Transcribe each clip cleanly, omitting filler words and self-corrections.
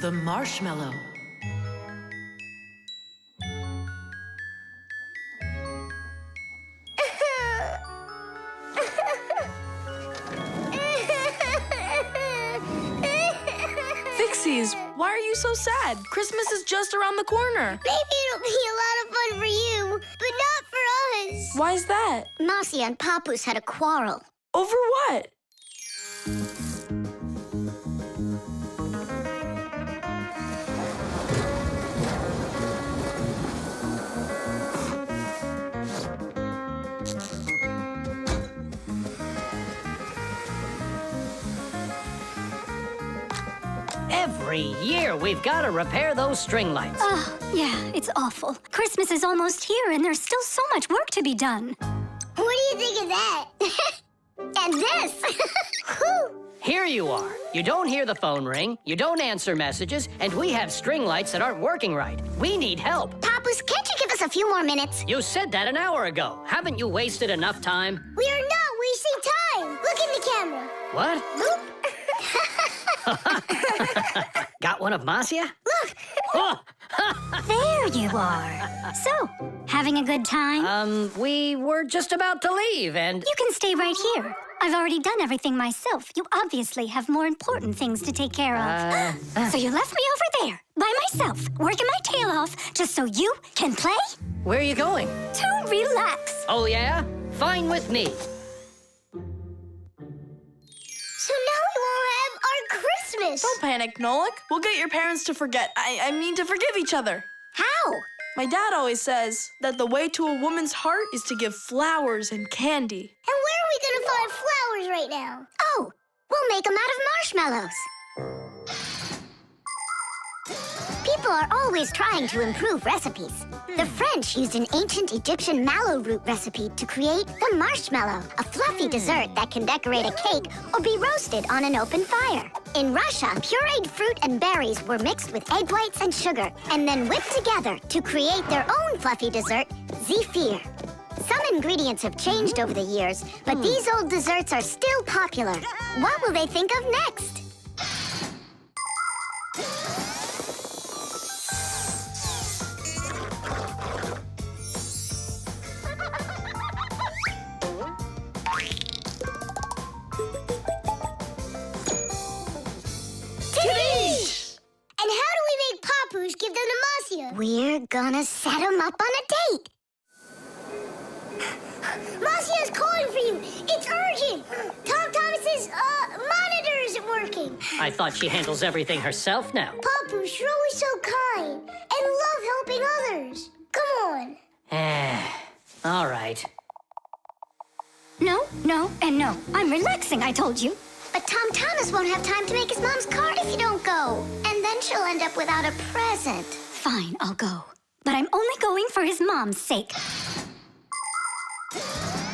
The marshmallow. Fixies, why are you so sad? Christmas is just around the corner. Maybe it'll be a lot of fun for you, but not for us. Why's that? Masiya and Papus had a quarrel. Over what? Every year, we've got to repair those string lights. Oh, yeah, it's awful. Christmas is almost here, and there's still so much work to be done. What do you think of that? And this? Whew. Here you are. You don't hear the phone ring, you don't answer messages, and we have string lights that aren't working right. We need help. Papus, can't you give us a few more minutes? You said that an hour ago. Haven't you wasted enough time? We are not wasting time. Look in the camera. What? Boop. Got one of Masiya? Look. Oh. There you are. So, having a good time? We were just about to leave, and... You can stay right here. I've already done everything myself. You obviously have more important things to take care of. So you left me over there, by myself, working my tail off, just so you can play? Where are you going? To relax. Oh, yeah? Fine with me. So now we won't have our Christmas. Don't panic, Nolik. We'll get your parents to forget. I mean to forgive each other. How? My dad always says that the way to a woman's heart is to give flowers and candy. And where are we going to find flowers right now? Oh, we'll make them out of marshmallows. People are always trying to improve recipes. The French used an ancient Egyptian mallow root recipe to create the marshmallow, a fluffy dessert that can decorate a cake or be roasted on an open fire. In Russia, pureed fruit and berries were mixed with egg whites and sugar and then whipped together to create their own fluffy dessert, zefir. Some ingredients have changed over the years, but these old desserts are still popular. What will they think of next? And how do we make Papus give them to Masiya? We're gonna set him up on a date. Masiya's calling for you. It's urgent. Tom Thomas's monitor isn't working. I thought she handles everything herself now. Papus, you're always so kind and love helping others. Come on. All right. No, no, and no. I'm relaxing, I told you. But Tom Thomas won't have time to make his mom's card if you don't go. And then she'll end up without a present. Fine, I'll go. But I'm only going for his mom's sake.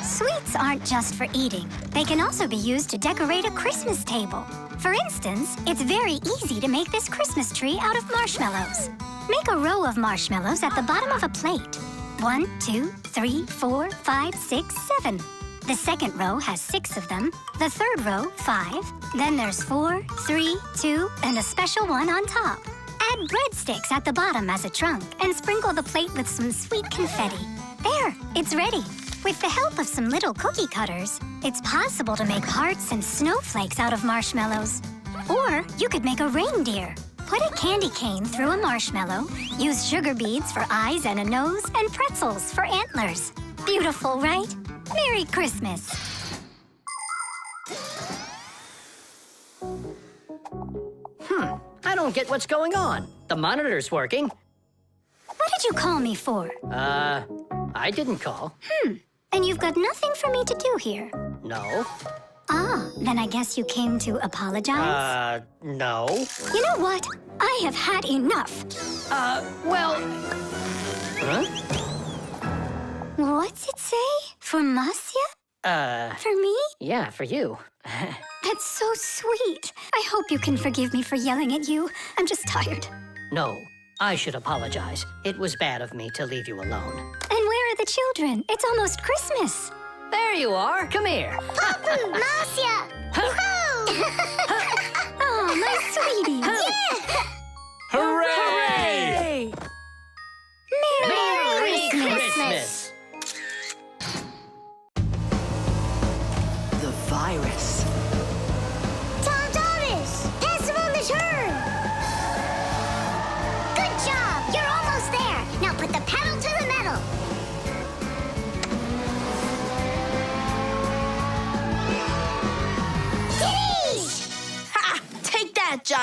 Sweets aren't just for eating. They can also be used to decorate a Christmas table. For instance, it's very easy to make this Christmas tree out of marshmallows. Make a row of marshmallows at the bottom of a plate. 1, 2, 3, 4, 5, 6, 7. The second row has 6 of them. The third row, 5. Then there's 4, 3, 2, and a special one on top. Add breadsticks at the bottom as a trunk and sprinkle the plate with some sweet confetti. There, it's ready. With the help of some little cookie cutters, it's possible to make hearts and snowflakes out of marshmallows. Or you could make a reindeer. Put a candy cane through a marshmallow, use sugar beads for eyes and a nose, and pretzels for antlers. Beautiful, right? Merry Christmas! I don't get what's going on. The monitor's working. What did you call me for? I didn't call. And you've got nothing for me to do here. No. Ah, then I guess you came to apologize? No. You know what? I have had enough. Well... Huh? What's it say? For Masiya? For me? Yeah, for you. That's so sweet. I hope you can forgive me for yelling at you. I'm just tired. No, I should apologize. It was bad of me to leave you alone. And where are the children? It's almost Christmas. There you are. Come here. Papu, Masiya! Woohoo! Oh, my sweetie. Yeah!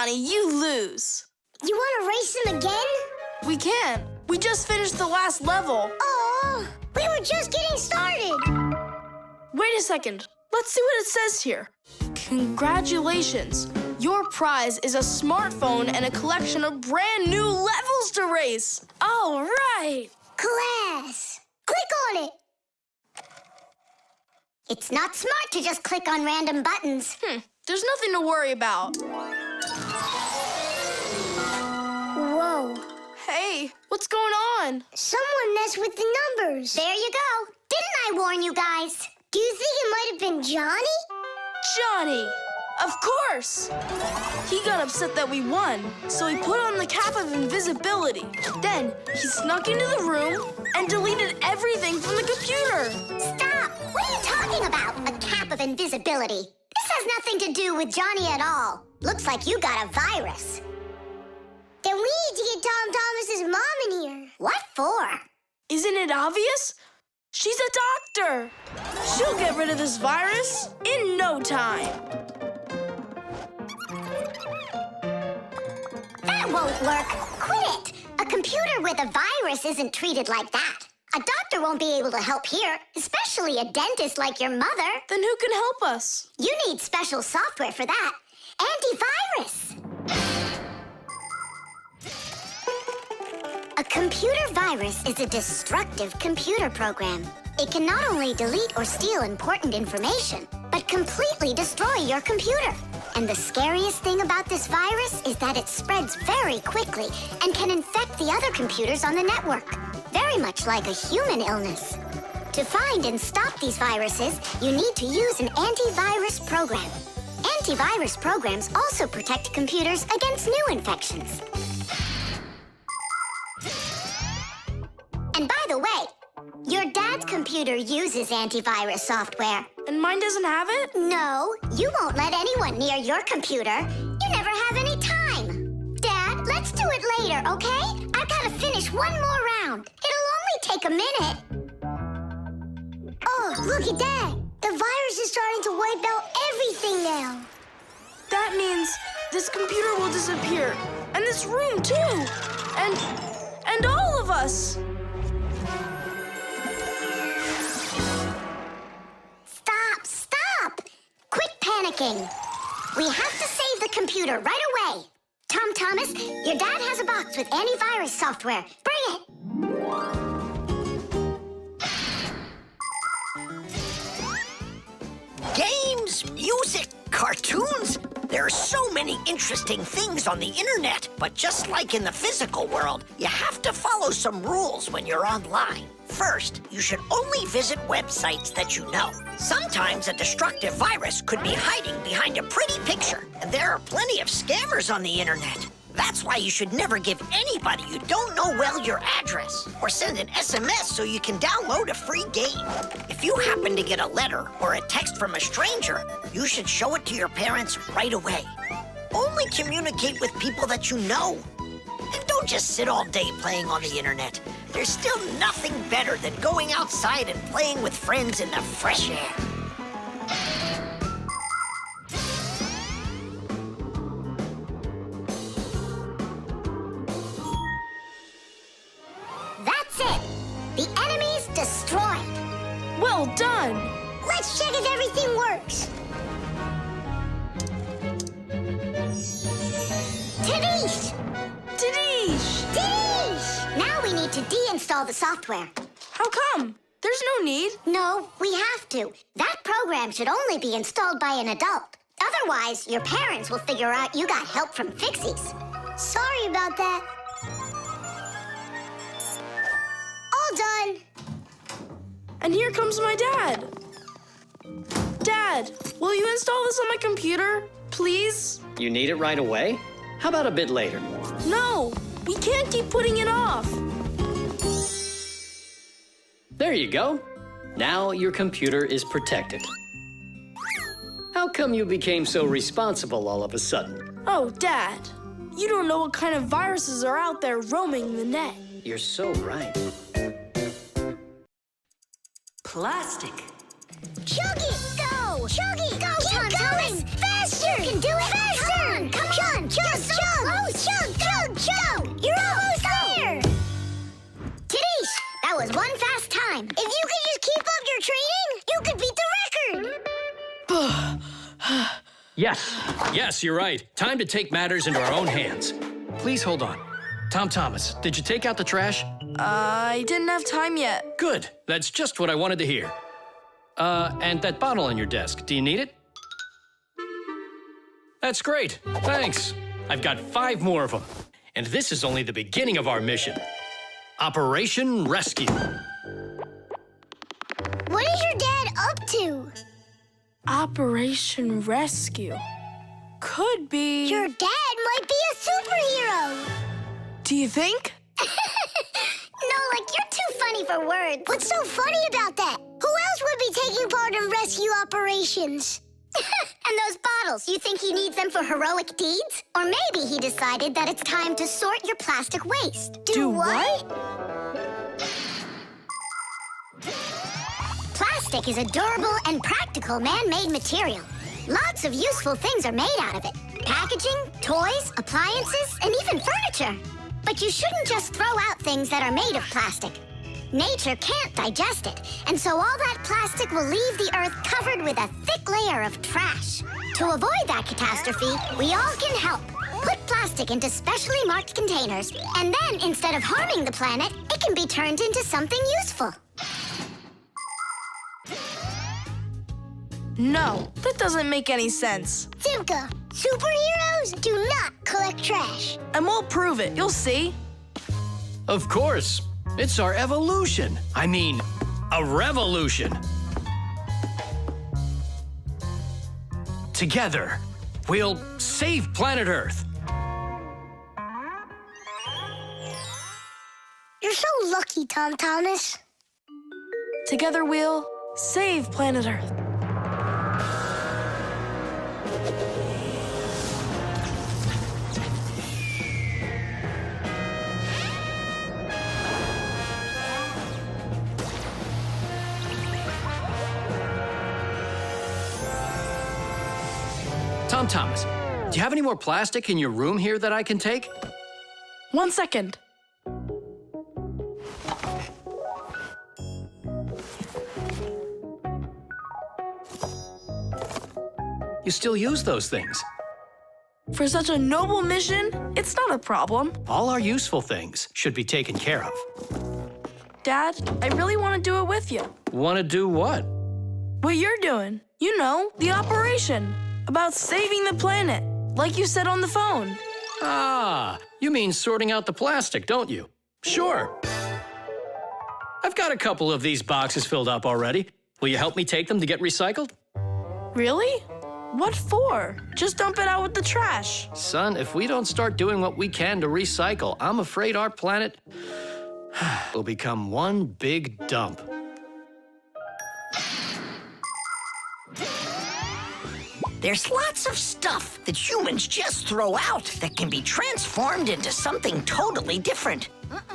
Johnny, you lose. You want to race him again? We can't. We just finished the last level. Oh, we were just getting started. Wait a second. Let's see what it says here. Congratulations. Your prize is a smartphone and a collection of brand new levels to race. All right. Class, click on it. It's not smart to just click on random buttons. There's nothing to worry about. Whoa. Hey, what's going on? Someone messed with the numbers. There you go. Didn't I warn you guys? Do you think it might have been Johnny? Johnny! Of course! He got upset that we won, so he put on the cap of invisibility. Then he snuck into the room and deleted everything from the computer. Stop! What are you talking about? A cap of invisibility. This has nothing to do with Johnny at all. Looks like you got a virus. Then we need to get Tom Thomas's mom in here. What for? Isn't it obvious? She's a doctor. She'll get rid of this virus in no time. That won't work. Quit it. A computer with a virus isn't treated like that. A doctor won't be able to help here, especially a dentist like your mother. Then who can help us? You need special software for that. Antivirus. A computer virus is a destructive computer program. It can not only delete or steal important information, but completely destroy your computer. And the scariest thing about this virus is that it spreads very quickly and can infect the other computers on the network, very much like a human illness. To find and stop these viruses, you need to use an antivirus program. Antivirus programs also protect computers against new infections. And by the way, your dad's computer uses antivirus software. And mine doesn't have it? No, you won't let anyone near your computer. You never have any time. Dad, let's do it later, okay? I've got to finish one more round. It'll only take a minute. Oh, look at that. The virus is starting to wipe out everything now. That means this computer will disappear. And this room, too. And all of us. Stop! Quit panicking. We have to save the computer right away. Tom Thomas, your dad has a box with antivirus software. Bring it. Games, music, cartoons. There are so many interesting things on the internet, but just like in the physical world, you have to follow some rules when you're online. First, you should only visit websites that you know. Sometimes a destructive virus could be hiding behind a pretty picture, and there are plenty of scammers on the internet. That's why you should never give anybody you don't know well your address, or send an SMS so you can download a free game. If you happen to get a letter or a text from a stranger, you should show it to your parents right away. Only communicate with people that you know. And don't just sit all day playing on the internet. There's still nothing better than going outside and playing with friends in the fresh air. That's it. The enemy's destroyed. Well done. Let's check if everything works. Tadish! Now we need to deinstall the software. How come? There's no need. No, we have to. That program should only be installed by an adult. Otherwise, your parents will figure out you got help from Fixies. Sorry about that. All done. And here comes my dad. Dad, will you install this on my computer, please? You need it right away? How about a bit later? No, we can't keep putting it off. There you go. Now your computer is protected. How come you became so responsible all of a sudden? Oh, Dad, you don't know what kind of viruses are out there roaming the net. You're so right. Plastic. Chug it! Go! Chug it! Go, Tom Thomas! Faster! You can do it! Faster! Come on! Chug, chug, chug! You're almost there! Tidish, that was one fast time. If you could just keep up your training, you could beat the record! Yes, you're right. Time to take matters into our own hands. Please hold on. Tom Thomas, did you take out the trash? I didn't have time yet. Good. That's just what I wanted to hear. And that bottle on your desk, do you need it? That's great. Thanks. I've got 5 more of them. And this is only the beginning of our mission. Operation Rescue. What is your dad up to? Operation Rescue. Could be... Your dad might be a superhero! Do you think? Nolik, you're too funny for words. What's so funny about that? Who else would be taking part in rescue operations? And those bottles, you think he needs them for heroic deeds? Or maybe he decided that it's time to sort your plastic waste. Do what? Plastic is a durable and practical man-made material. Lots of useful things are made out of it. Packaging, toys, appliances, and even furniture. But you shouldn't just throw out things that are made of plastic. Nature can't digest it, and so all that plastic will leave the earth covered with a thick layer of trash. To avoid that catastrophe, we all can help. Put plastic into specially marked containers, and then instead of harming the planet, it can be turned into something useful. No, that doesn't make any sense. Simka, superheroes do not collect trash. And we'll prove it. You'll see. Of course. It's our evolution. I mean, a revolution. Together, we'll save planet Earth. You're so lucky, Tom Thomas. Together we'll save planet Earth. Tom Thomas, do you have any more plastic in your room here that I can take? 1 second. You still use those things. For such a noble mission, it's not a problem. All our useful things should be taken care of. Dad, I really want to do it with you. Want to do what? What you're doing. You know, the operation. About saving the planet, like you said on the phone. Ah, you mean sorting out the plastic, don't you? Sure. I've got a couple of these boxes filled up already. Will you help me take them to get recycled? Really? What for? Just dump it out with the trash. Son, if we don't start doing what we can to recycle, I'm afraid our planet will become one big dump. There's lots of stuff that humans just throw out that can be transformed into something totally different.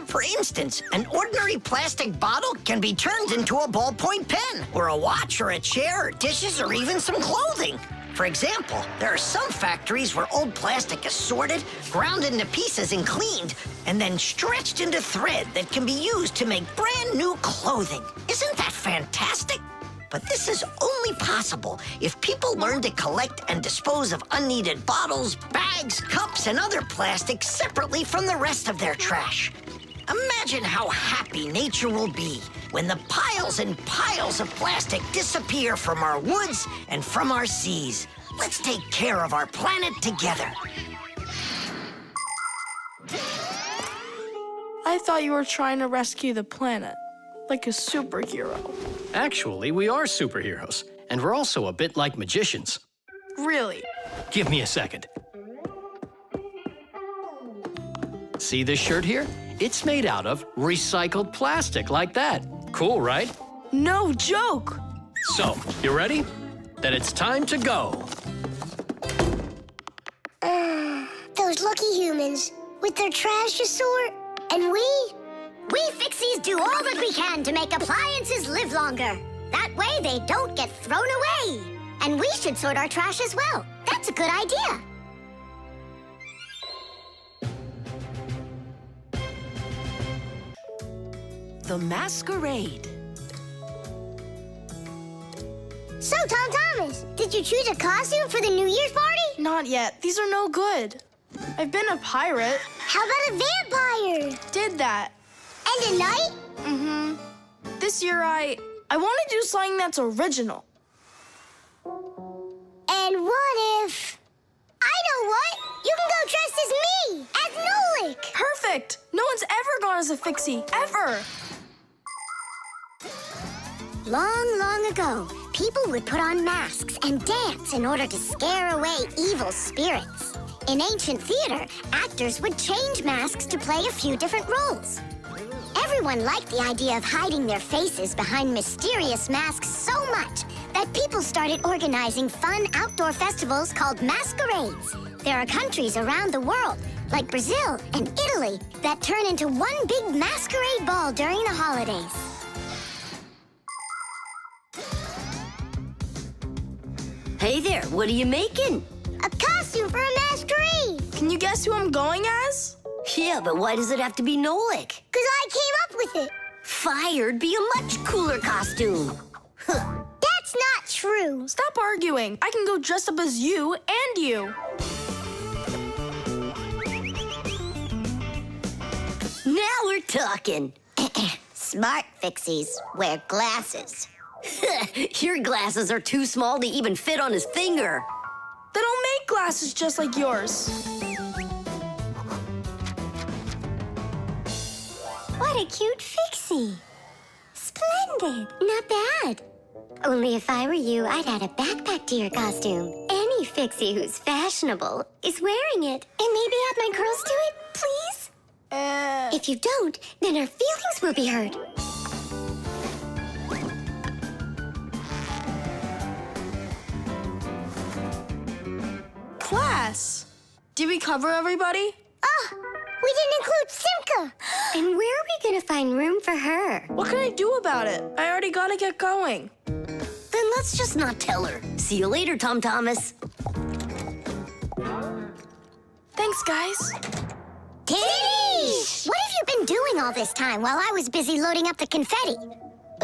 For instance, an ordinary plastic bottle can be turned into a ballpoint pen, or a watch, or a chair, or dishes, or even some clothing. For example, there are some factories where old plastic is sorted, ground into pieces and cleaned, and then stretched into thread that can be used to make brand new clothing. Isn't that fantastic? But this is only possible if people learn to collect and dispose of unneeded bottles, bags, cups, and other plastic separately from the rest of their trash. Imagine how happy nature will be when the piles and piles of plastic disappear from our woods and from our seas. Let's take care of our planet together. I thought you were trying to rescue the planet, like a superhero. Actually, we are superheroes, and we're also a bit like magicians. Really? Give me a second. See this shirt here? It's made out of recycled plastic like that. Cool, right? No joke! So, you ready? Then it's time to go. Those lucky humans, with their trash to sort, and we Fixies do all that we can to make appliances live longer. That way they don't get thrown away. And we should sort our trash as well. That's a good idea. The Masquerade. So, Tom Thomas, did you choose a costume for the New Year's party? Not yet. These are no good. I've been a pirate. How about a vampire? Did that. And a knight? Mm-hmm. This year I want to do something that's original. And what if... I know what! You can go dressed as me! As Nolik! Perfect! No one's ever gone as a Fixie, ever! Long, long ago, people would put on masks and dance in order to scare away evil spirits. In ancient theater, actors would change masks to play a few different roles. Everyone liked the idea of hiding their faces behind mysterious masks so much that people started organizing fun outdoor festivals called masquerades. There are countries around the world, like Brazil and Italy, that turn into one big masquerade ball during the holidays. Hey there, what are you making? A costume for a masquerade! Can you guess who I'm going as? Yeah, but why does it have to be Nolik? 'Cause I came up with it. Fired be a much cooler costume. That's not true. Stop arguing. I can go dressed up as you and you. Now we're talking. Smart Fixies wear glasses. Your glasses are too small to even fit on his finger. They don't make glasses just like yours. What a cute Fixie. Splendid. Not bad. Only if I were you, I'd add a backpack to your costume. Any Fixie who's fashionable is wearing it. And maybe add my curls to it, please? If you don't, then our feelings will be hurt. Class. Did we cover everybody? Oh, we didn't include Simka. And where are we gonna find room for her? What can I do about it? I already gotta get going. Then let's just not tell her. See you later, Tom Thomas. Thanks, guys. Kitty! What have you been doing all this time while I was busy loading up the confetti?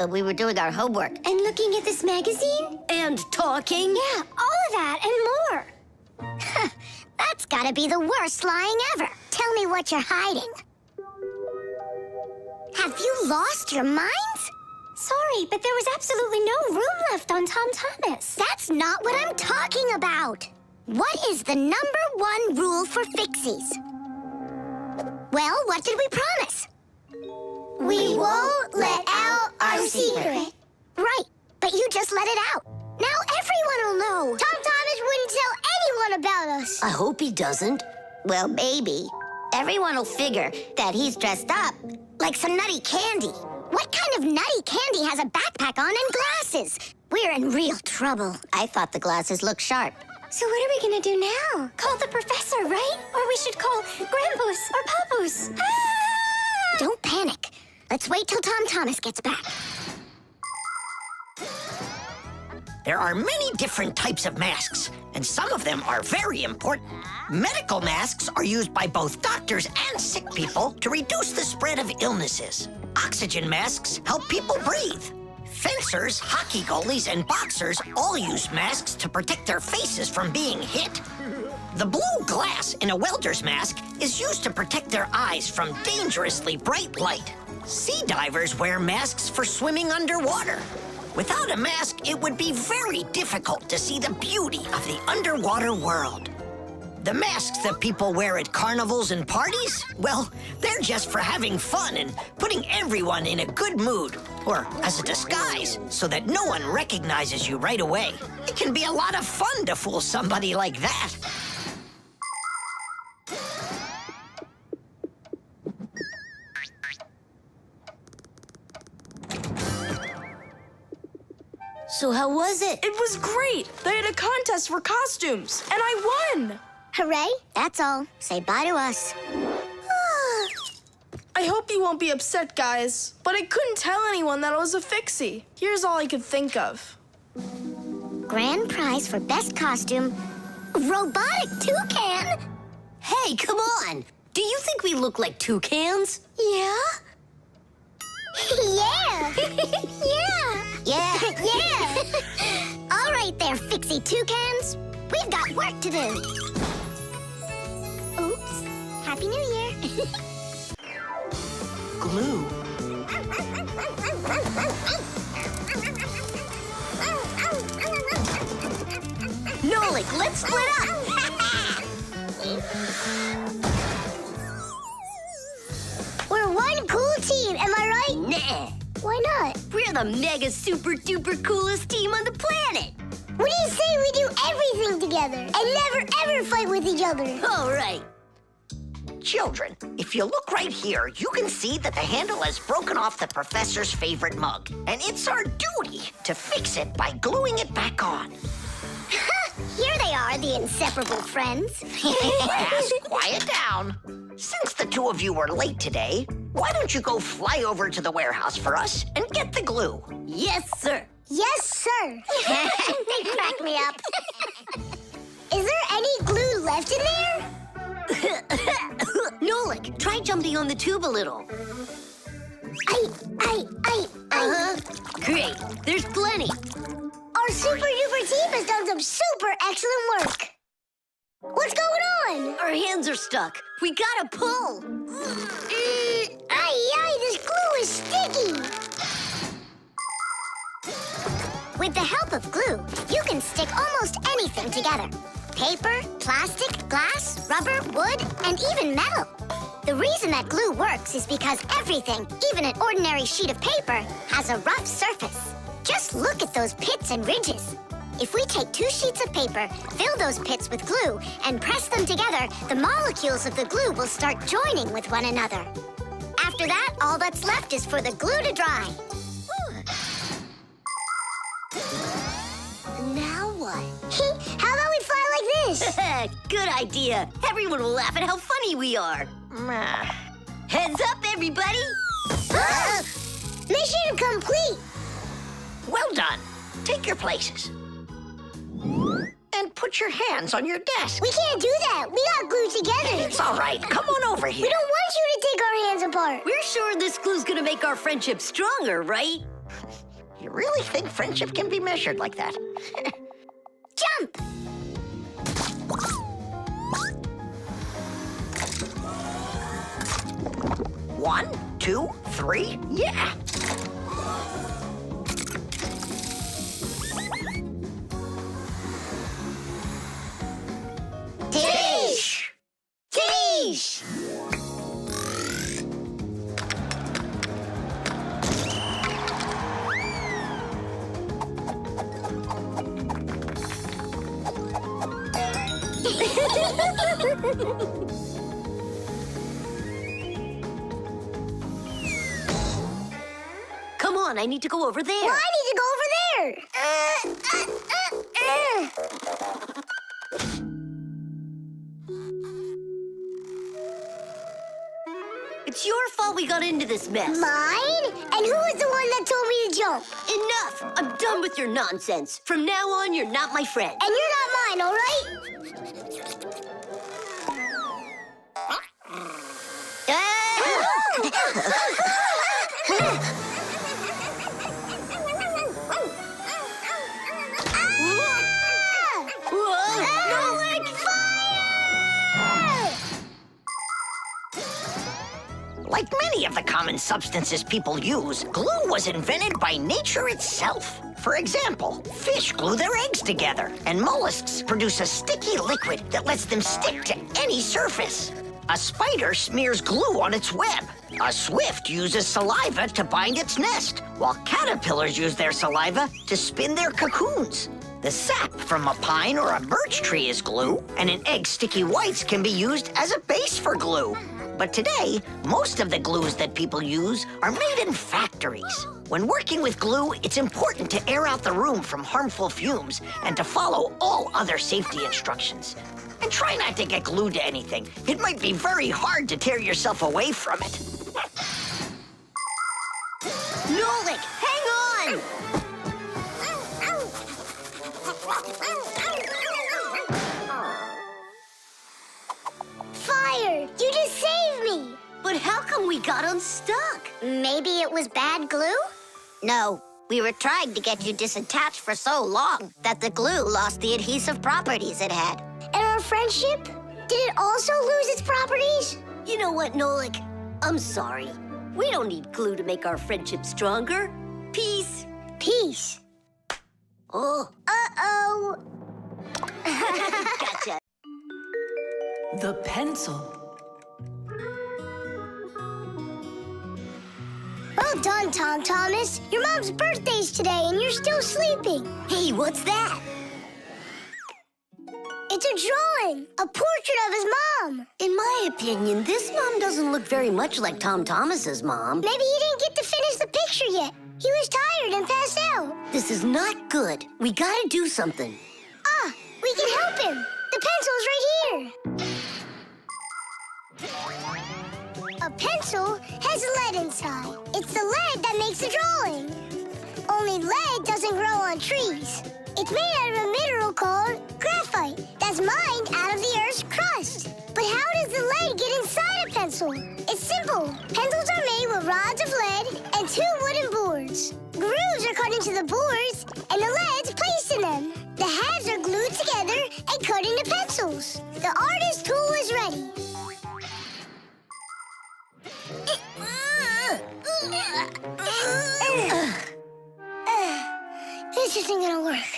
We were doing our homework. And looking at this magazine? And talking. Yeah, all of that and more. That's gotta be the worst lying ever. Tell me what you're hiding. Have you lost your minds? Sorry, but there was absolutely no room left on Tom Thomas. That's not what I'm talking about. What is the #1 rule for Fixies? Well, what did we promise? We won't let out our secret. Right, but you just let it out. Now everyone will know. Tom Thomas wouldn't tell anyone about us. I hope he doesn't. Well, maybe. Everyone will figure that he's dressed up like some nutty candy. What kind of nutty candy has a backpack on and glasses? We're in real trouble. I thought the glasses looked sharp. So what are we gonna do now? Call the professor, right? Or we should call Grampus or Papus. Ah! Don't panic. Let's wait till Tom Thomas gets back. There are many different types of masks, and some of them are very important. Medical masks are used by both doctors and sick people to reduce the spread of illnesses. Oxygen masks help people breathe. Fencers, hockey goalies, and boxers all use masks to protect their faces from being hit. The blue glass in a welder's mask is used to protect their eyes from dangerously bright light. Sea divers wear masks for swimming underwater. Without a mask, it would be very difficult to see the beauty of the underwater world. The masks that people wear at carnivals and parties, well, they're just for having fun and putting everyone in a good mood, or as a disguise, so that no one recognizes you right away. It can be a lot of fun to fool somebody like that. So how was it? It was great. They had a contest for costumes, and I won. Hooray, that's all. Say bye to us. I hope you won't be upset, guys, but I couldn't tell anyone that I was a Fixie. Here's all I could think of. Grand prize for best costume, robotic toucan. Hey, come on. Do you think we look like toucans? Yeah? Yeah! Yeah! All right there, Fixie Toucans. We've got work to do. Oops. Happy New Year. Glue. Nolik, let's split up. We're one cool team, am I right? Nah. Why not? We're the mega super duper coolest team on the planet. What do you say we do everything together and never ever fight with each other? All right. Children, if you look right here, you can see that the handle has broken off the professor's favorite mug. And it's our duty to fix it by gluing it back on. Here they are, the inseparable friends. Class, quiet down. Since the two of you were late today, why don't you go fly over to the warehouse for us and get the glue? Yes, sir. Yes, sir. They crack me up. Is there any glue left in there? Nolik, try jumping on the tube a little. Great. There's plenty. Our super duper team has done some super excellent work. What's going on? Our hands are stuck. We gotta pull. This glue is sticky. With the help of glue, you can stick almost anything together. Paper, plastic, glass, rubber, wood, and even metal. The reason that glue works is because everything, even an ordinary sheet of paper, has a rough surface. Just look at those pits and ridges. If we take 2 sheets of paper, fill those pits with glue, and press them together, the molecules of the glue will start joining with one another. After that, all that's left is for the glue to dry. Now what? How about we fly like this? Good idea. Everyone will laugh at how funny we are. Heads up, everybody. Mission complete. Well done. Take your places. And put your hands on your desk. We can't do that. We got glued together. It's all right. Come on over here. We don't want you to take our hands apart. We're sure this glue's gonna make our friendship stronger, right? You really think friendship can be measured like that? Jump! 1, 2, 3, yeah! Tish! Tish! Come on, I need to go over there. Well, I need to go over there. It's your fault we got into this mess. Mine? And who was the one that told me to jump? Enough! I'm done with your nonsense. From now on, you're not my friend. And you're not mine, all right? Like many of the common substances people use, glue was invented by nature itself. For example, fish glue their eggs together, and mollusks produce a sticky liquid that lets them stick to any surface. A spider smears glue on its web. A swift uses saliva to bind its nest, while caterpillars use their saliva to spin their cocoons. The sap from a pine or a birch tree is glue, and an egg's sticky whites can be used as a base for glue. But today, most of the glues that people use are made in factories. When working with glue, it's important to air out the room from harmful fumes and to follow all other safety instructions. And try not to get glued to anything. It might be very hard to tear yourself away from it. Nolik, hang on! Fire! You just saved me! But But how come we got unstuck? Maybe it was bad glue? No, we were trying to get you disattached for so long that the glue lost the adhesive properties it had. And our friendship? Did it also lose its properties? You know what, Nolik? I'm sorry. We don't need glue to make our friendship stronger. Peace. Peace. Oh. Uh-oh. Gotcha. The pencil. Well done, Tom Thomas. Your mom's birthday's today and you're still sleeping. Hey, what's that? It's a drawing, a portrait of his mom. In my opinion, this mom doesn't look very much like Tom Thomas's mom. Maybe he didn't get to finish the picture yet. He was tired and passed out. This is not good. We gotta do something. Ah, we can help him. The pencil's right here. A pencil has lead inside. It's the lead that makes the drawing. Only lead doesn't grow on trees. It's made out of a mineral called graphite that's mined out of the Earth's crust. But how does the lead get inside a pencil? It's simple. Pencils are made with rods of lead and 2 wooden boards. Grooves are cut into the boards, and the lead's placed in them. The halves are glued together and cut into pencils. The artist's tool is ready. This isn't gonna work.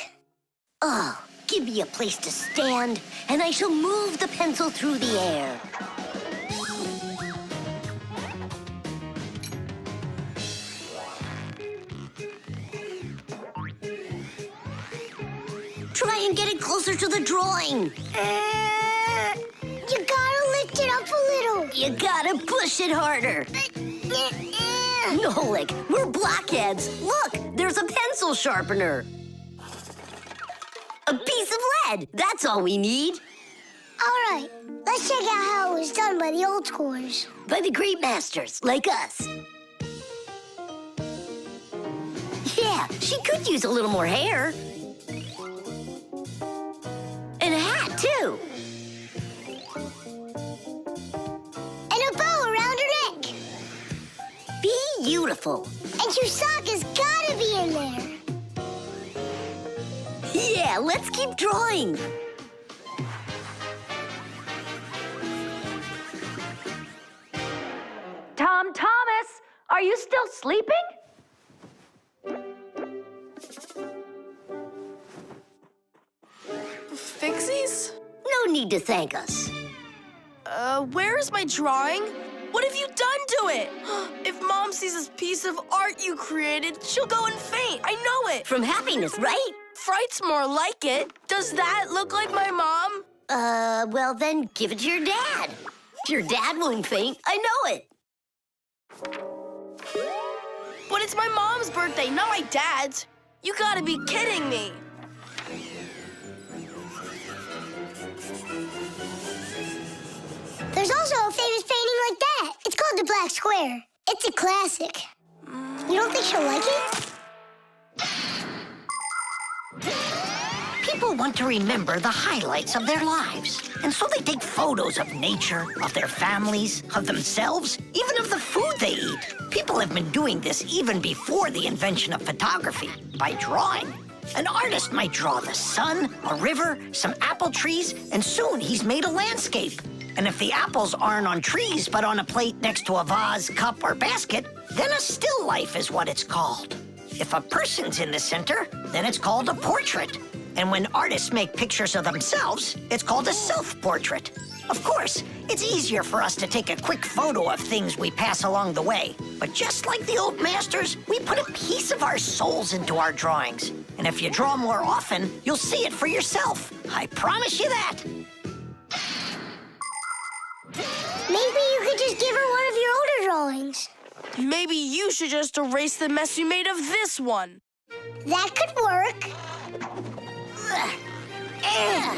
Oh, give me a place to stand, and I shall move the pencil through the air. Try and get it closer to the drawing. You gotta lift it up a little. You gotta push it harder. Nolik, we're blockheads. Look, there's a pencil sharpener. A piece of lead. That's all we need. All right, let's check out how it was done by the old chores. By the great masters, like us. Yeah, she could use a little more hair. And a hat, too. And a bow around her neck. Beautiful. And Chusaka's gotta be in there. Yeah, let's keep drawing. Tom Thomas, are you still sleeping? Fixies? No need to thank us. Where is my drawing? What have you done to it? If Mom sees this piece of art you created, she'll go and faint. I know it. From happiness, right? Fright's more like it. Does that look like my mom? Well then, give it to your dad. Your dad won't faint, I know it. But it's my mom's birthday, not my dad's. You gotta be kidding me. There's also a famous painting like that. It's called the Black Square. It's a classic. You don't think she'll like it? People want to remember the highlights of their lives. And so they take photos of nature, of their families, of themselves, even of the food they eat. People have been doing this even before the invention of photography, by drawing. An artist might draw the sun, a river, some apple trees, and soon he's made a landscape. And if the apples aren't on trees, but on a plate next to a vase, cup, or basket, then a still life is what it's called. If a person's in the center, then it's called a portrait. And when artists make pictures of themselves, it's called a self-portrait. Of course, it's easier for us to take a quick photo of things we pass along the way. But just like the old masters, we put a piece of our souls into our drawings. And if you draw more often, you'll see it for yourself. I promise you that. Maybe you could just give her one of your older drawings. Maybe you should just erase the mess you made of this one. That could work.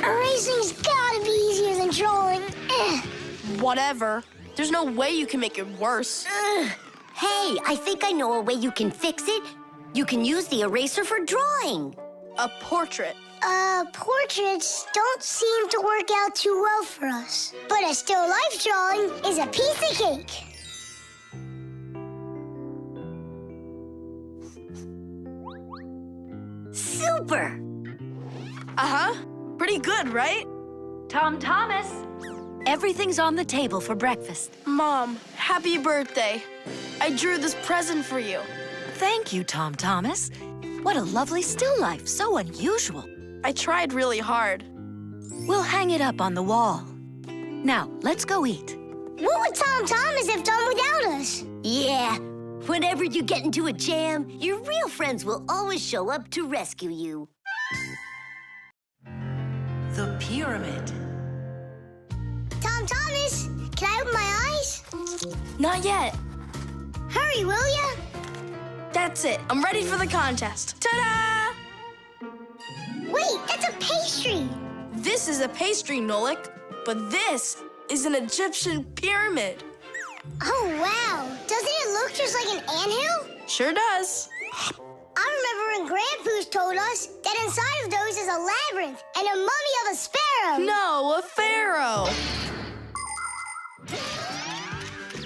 Erasing's gotta be easier than drawing. Whatever. There's no way you can make it worse. Hey, I think I know a way you can fix it. You can use the eraser for drawing. A portrait. Portraits don't seem to work out too well for us. But a still life drawing is a piece of cake. Super! Uh-huh. Pretty good, right? Tom Thomas, everything's on the table for breakfast. Mom, happy birthday. I drew this present for you. Thank you, Tom Thomas. What a lovely still life, so unusual. I tried really hard. We'll hang it up on the wall. Now, let's go eat. What would Tom Thomas have done without us? Yeah, whenever you get into a jam, your real friends will always show up to rescue you. The pyramid. Tom Thomas, can I open my eyes? Not yet. Hurry, will ya? That's it. I'm ready for the contest. Ta-da! Wait, that's a pastry. This is a pastry, Nolik, but this is an Egyptian pyramid. Oh, wow. Doesn't it look just like an anthill? Sure does. I remember when Grandpa's told us that inside of those is a labyrinth and a mummy of a sparrow. No, a pharaoh.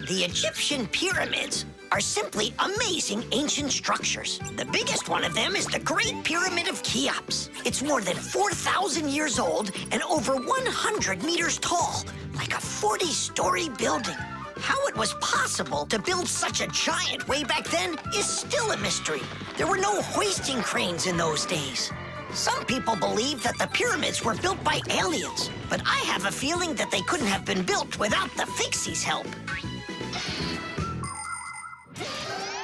The Egyptian pyramids are simply amazing ancient structures. The biggest one of them is the Great Pyramid of Cheops. It's more than 4,000 years old and over 100 meters tall, like a 40-story building. How it was possible to build such a giant way back then is still a mystery. There were no hoisting cranes in those days. Some people believe that the pyramids were built by aliens, but I have a feeling that they couldn't have been built without the Fixies' help.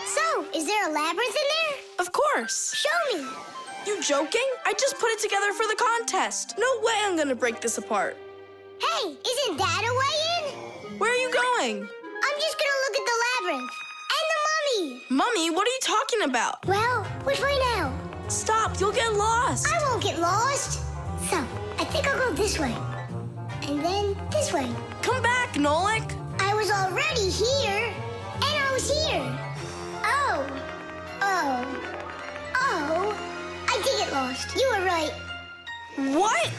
So, is there a labyrinth in there? Of course. Show me. You joking? I just put it together for the contest. No way I'm gonna break this apart. Hey, isn't that a way in? Where are you going? I'm just gonna look at the labyrinth. And the mummy. Mummy, what are you talking about? Well, which way now? Stop, you'll get lost. I won't get lost. So, I think I'll go this way. And then this way. Come back, Nolik. I was already here. And I was here. Oh. I did get lost. You were right. What?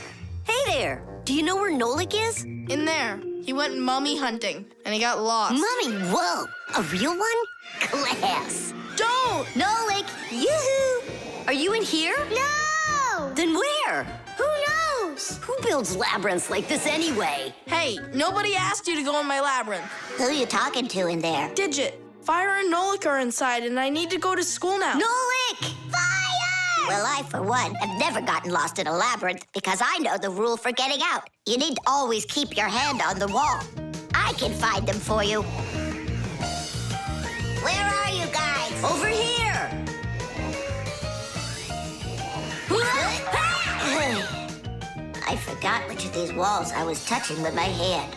Hey there, do you know where Nolik is? In there. He went mummy hunting, and he got lost. Mummy, whoa, a real one? Class. Don't! Nolik, yoo-hoo! Are you in here? No! Then where? Who knows? Who builds labyrinths like this anyway? Hey, nobody asked you to go in my labyrinth. Who you talking to in there? Digit, Fire and Nolik are inside, and I need to go to school now. Nolik! Fire! Well, I, for one, have never gotten lost in a labyrinth because I know the rule for getting out. You need to always keep your hand on the wall. I can find them for you. Where are you guys? Over here! I forgot which of these walls I was touching with my hand.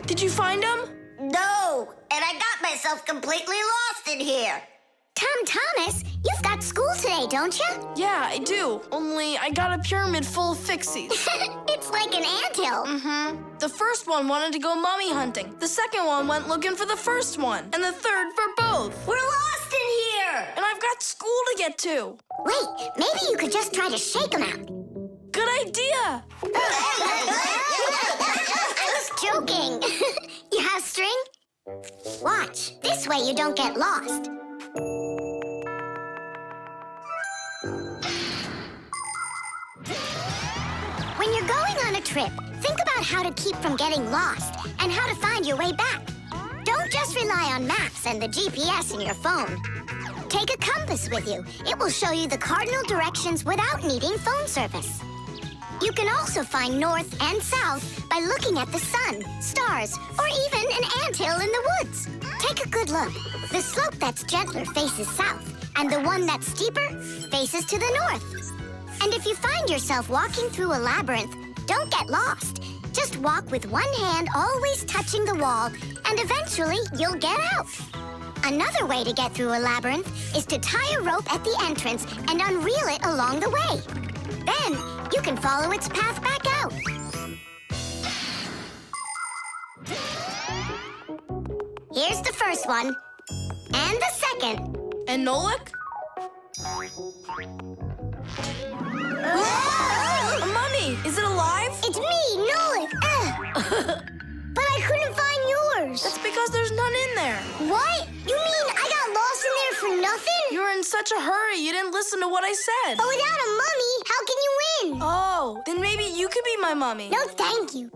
Did you find him? No, and I got myself completely lost in here. Tom Thomas, you've got school today, don't you? Yeah, I do. Only I got a pyramid full of Fixies. It's like an anthill. The first one wanted to go mummy hunting. The second one went looking for the first one. And the third for both. We're lost in here! And I've got school to get to. Wait, maybe you could just try to shake them out. Good idea. I was joking. You have string? Watch. This way you don't get lost. When you're going on a trip, think about how to keep from getting lost and how to find your way back. Don't just rely on maps and the GPS in your phone. Take a compass with you. It will show you the cardinal directions without needing phone service. You can also find north and south by looking at the sun, stars, or even an anthill in the woods. Take a good look. The slope that's gentler faces south, and the one that's steeper faces to the north. And if you find yourself walking through a labyrinth, don't get lost. Just walk with one hand always touching the wall, and eventually you'll get out. Another way to get through a labyrinth is to tie a rope at the entrance and unreel it along the way. Then you can follow its path back out. Here's the first one. And the second. And Nolik? A mummy! Is it alive? It's me, Nolik. But such a hurry. You didn't listen to what I said. But without a mummy, how can you win? Oh, then maybe you could be my mummy. No, thank you.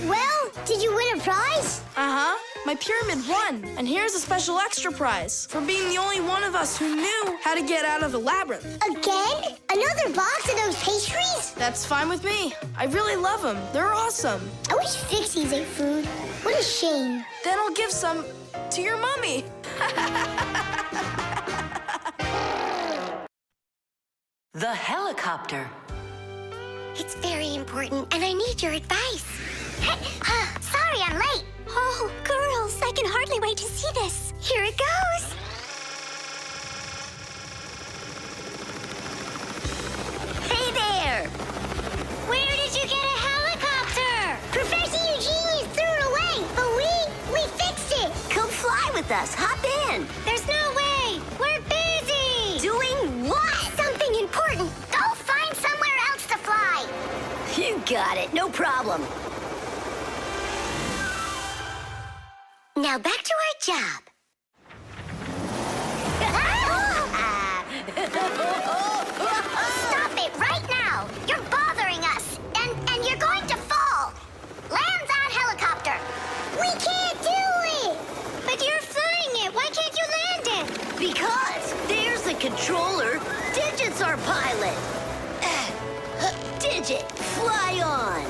Well, did you win a prize? Uh-huh. My pyramid won. And here's a special extra prize for being the only one of us who knew how to get out of the labyrinth. Again? Another box of those pastries? That's fine with me. I really love them. They're awesome. I wish Fixies ate food. What a shame. Then I'll give some to your mummy. The helicopter. It's very important, and I need your advice. Sorry, I'm late. Oh, girls, I can hardly wait to see this. Here it goes. Hey there! Where did you get a helicopter? Professor Eugenius threw it away, but we fixed it. Come fly with us. Hop in. There's no way. We're busy. Doing what? Something important. Go find somewhere else to fly. You got it. No problem. Now back to our job. Stop it right now! You're bothering us, and you're going to fall. Land that helicopter. We can't do it. But you're flying it. Why can't you land it? Because there's the controller. Digit's our pilot. Digit, fly on.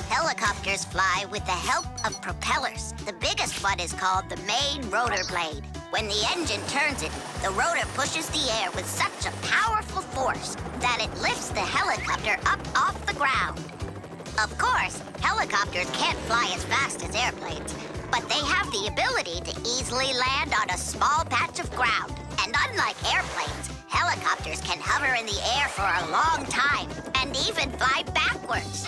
Helicopters fly with the help of propellers. The biggest one is called the main rotor blade. When the engine turns it, the rotor pushes the air with such a powerful force that it lifts the helicopter up off the ground. Of course, helicopters can't fly as fast as airplanes, but they have the ability to easily land on a small patch of ground. And unlike airplanes, helicopters can hover in the air for a long time and even fly backwards.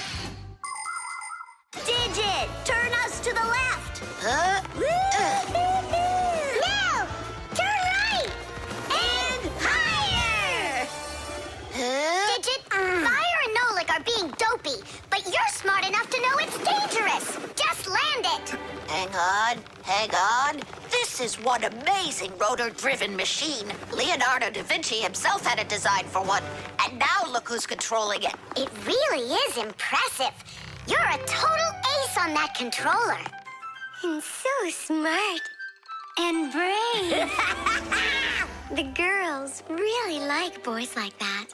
Digit, turn us to the left. Huh? No! Turn right! And higher! Digit, Fire and Nolik are being dopey, but you're smart enough to know it's dangerous. Just land it. Hang on. This is one amazing rotor-driven machine. Leonardo da Vinci himself had a design for one, and now look who's controlling it. It really is impressive. You're a total ace on that controller. And so smart. And brave. The girls really like boys like that.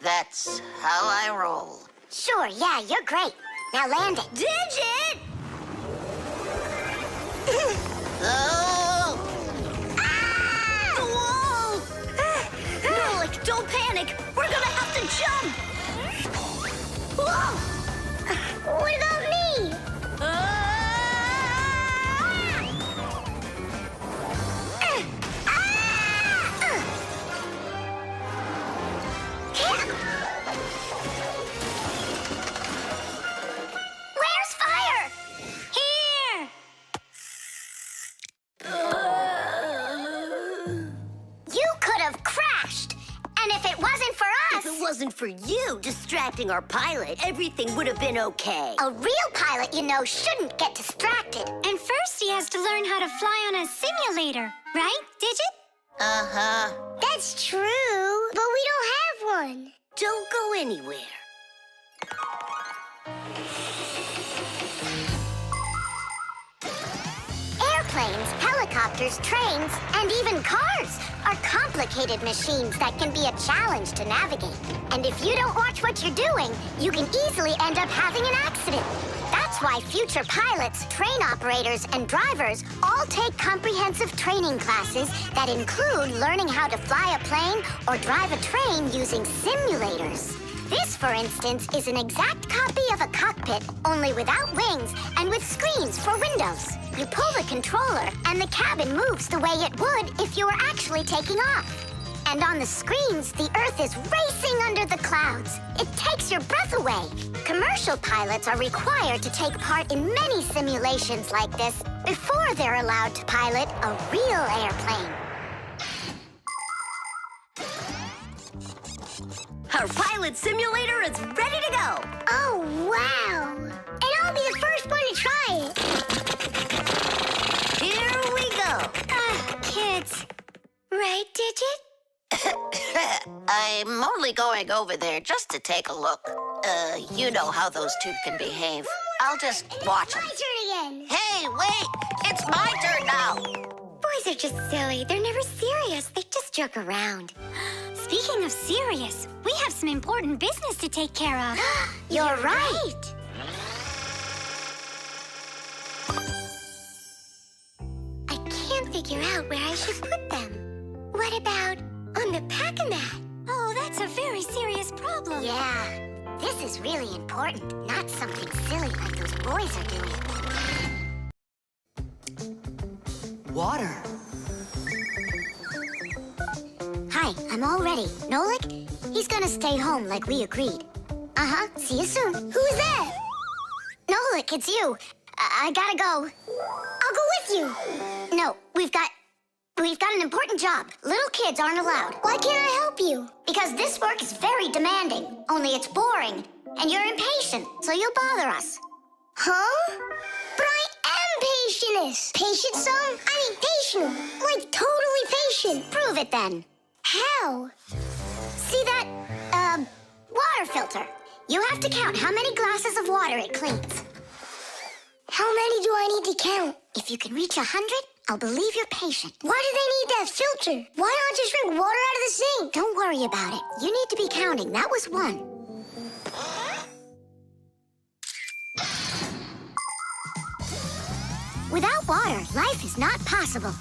That's how I roll. Sure, yeah, you're great. Now land it. Digit! Oh! The wall! Nolik, don't panic. We're gonna have to jump. Whoa! What about me? Where's Fire? Here! You could have crashed. And if it wasn't for us... If it wasn't for you distracting our pilot, everything would have been okay. A real pilot, you know, shouldn't get distracted. And first he has to learn how to fly on a simulator, right, Digit? Uh-huh. That's true, but we don't have one. Don't go anywhere. Airplanes, helicopters, trains, and even cars are complicated machines that can be a challenge to navigate. And if you don't watch what you're doing, you can easily end up having an accident. That's why future pilots, train operators, and drivers all take comprehensive training classes that include learning how to fly a plane or drive a train using simulators. This, for instance, is an exact copy of a cockpit, only without wings and with screens for windows. You pull the controller, and the cabin moves the way it would if you were actually taking off. And on the screens, the Earth is racing under the clouds. It takes your breath away. Commercial pilots are required to take part in many simulations like this before they're allowed to pilot a real airplane. Our pilot simulator is ready to go. Oh, wow. And I'll be the first one to try it. Here we go. Kids. Right, Digit? I'm only going over there just to take a look. You know how those two can behave. I'll just watch them. My turn again. Hey, wait! It's my turn now! Boys are just silly. They're never serious. They just joke around. Speaking of serious, we have some important business to take care of. You're right. I can't figure out where I should put them. What about on the pack-a-mat? Oh, that's a very serious problem. Yeah, this is really important, not something silly like those boys are doing. Water. Hi, I'm all ready. Nolik, he's gonna stay home like we agreed. Uh-huh, see you soon. Who's that? Nolik, it's you. I gotta go. I'll go with you. No, we've got an important job. Little kids aren't allowed. Why can't I help you? Because this work is very demanding, only it's boring. And you're impatient, so you'll bother us. Huh? But I am patientest. Patient, son? I mean patient. Like totally patient. Prove it then. How? See that, water filter? You have to count how many glasses of water it cleans. How many do I need to count? If you can reach 100, I'll believe you're patient. Why do they need that filter? Why not just drink water out of the sink? Don't worry about it. You need to be counting. That was 1. Without water, life is not possible.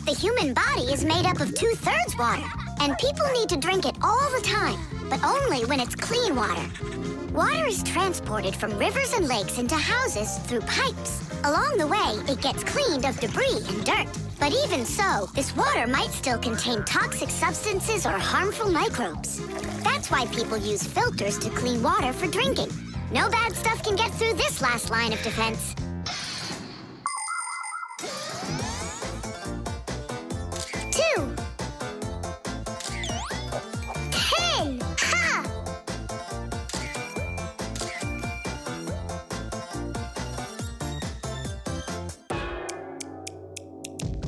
The human body is made up of 2/3 water, and people need to drink it all the time, but only when it's clean water. Water is transported from rivers and lakes into houses through pipes. Along the way, it gets cleaned of debris and dirt. But even so, this water might still contain toxic substances or harmful microbes. That's why people use filters to clean water for drinking. No bad stuff can get through this last line of defense. 2. 10. Ha!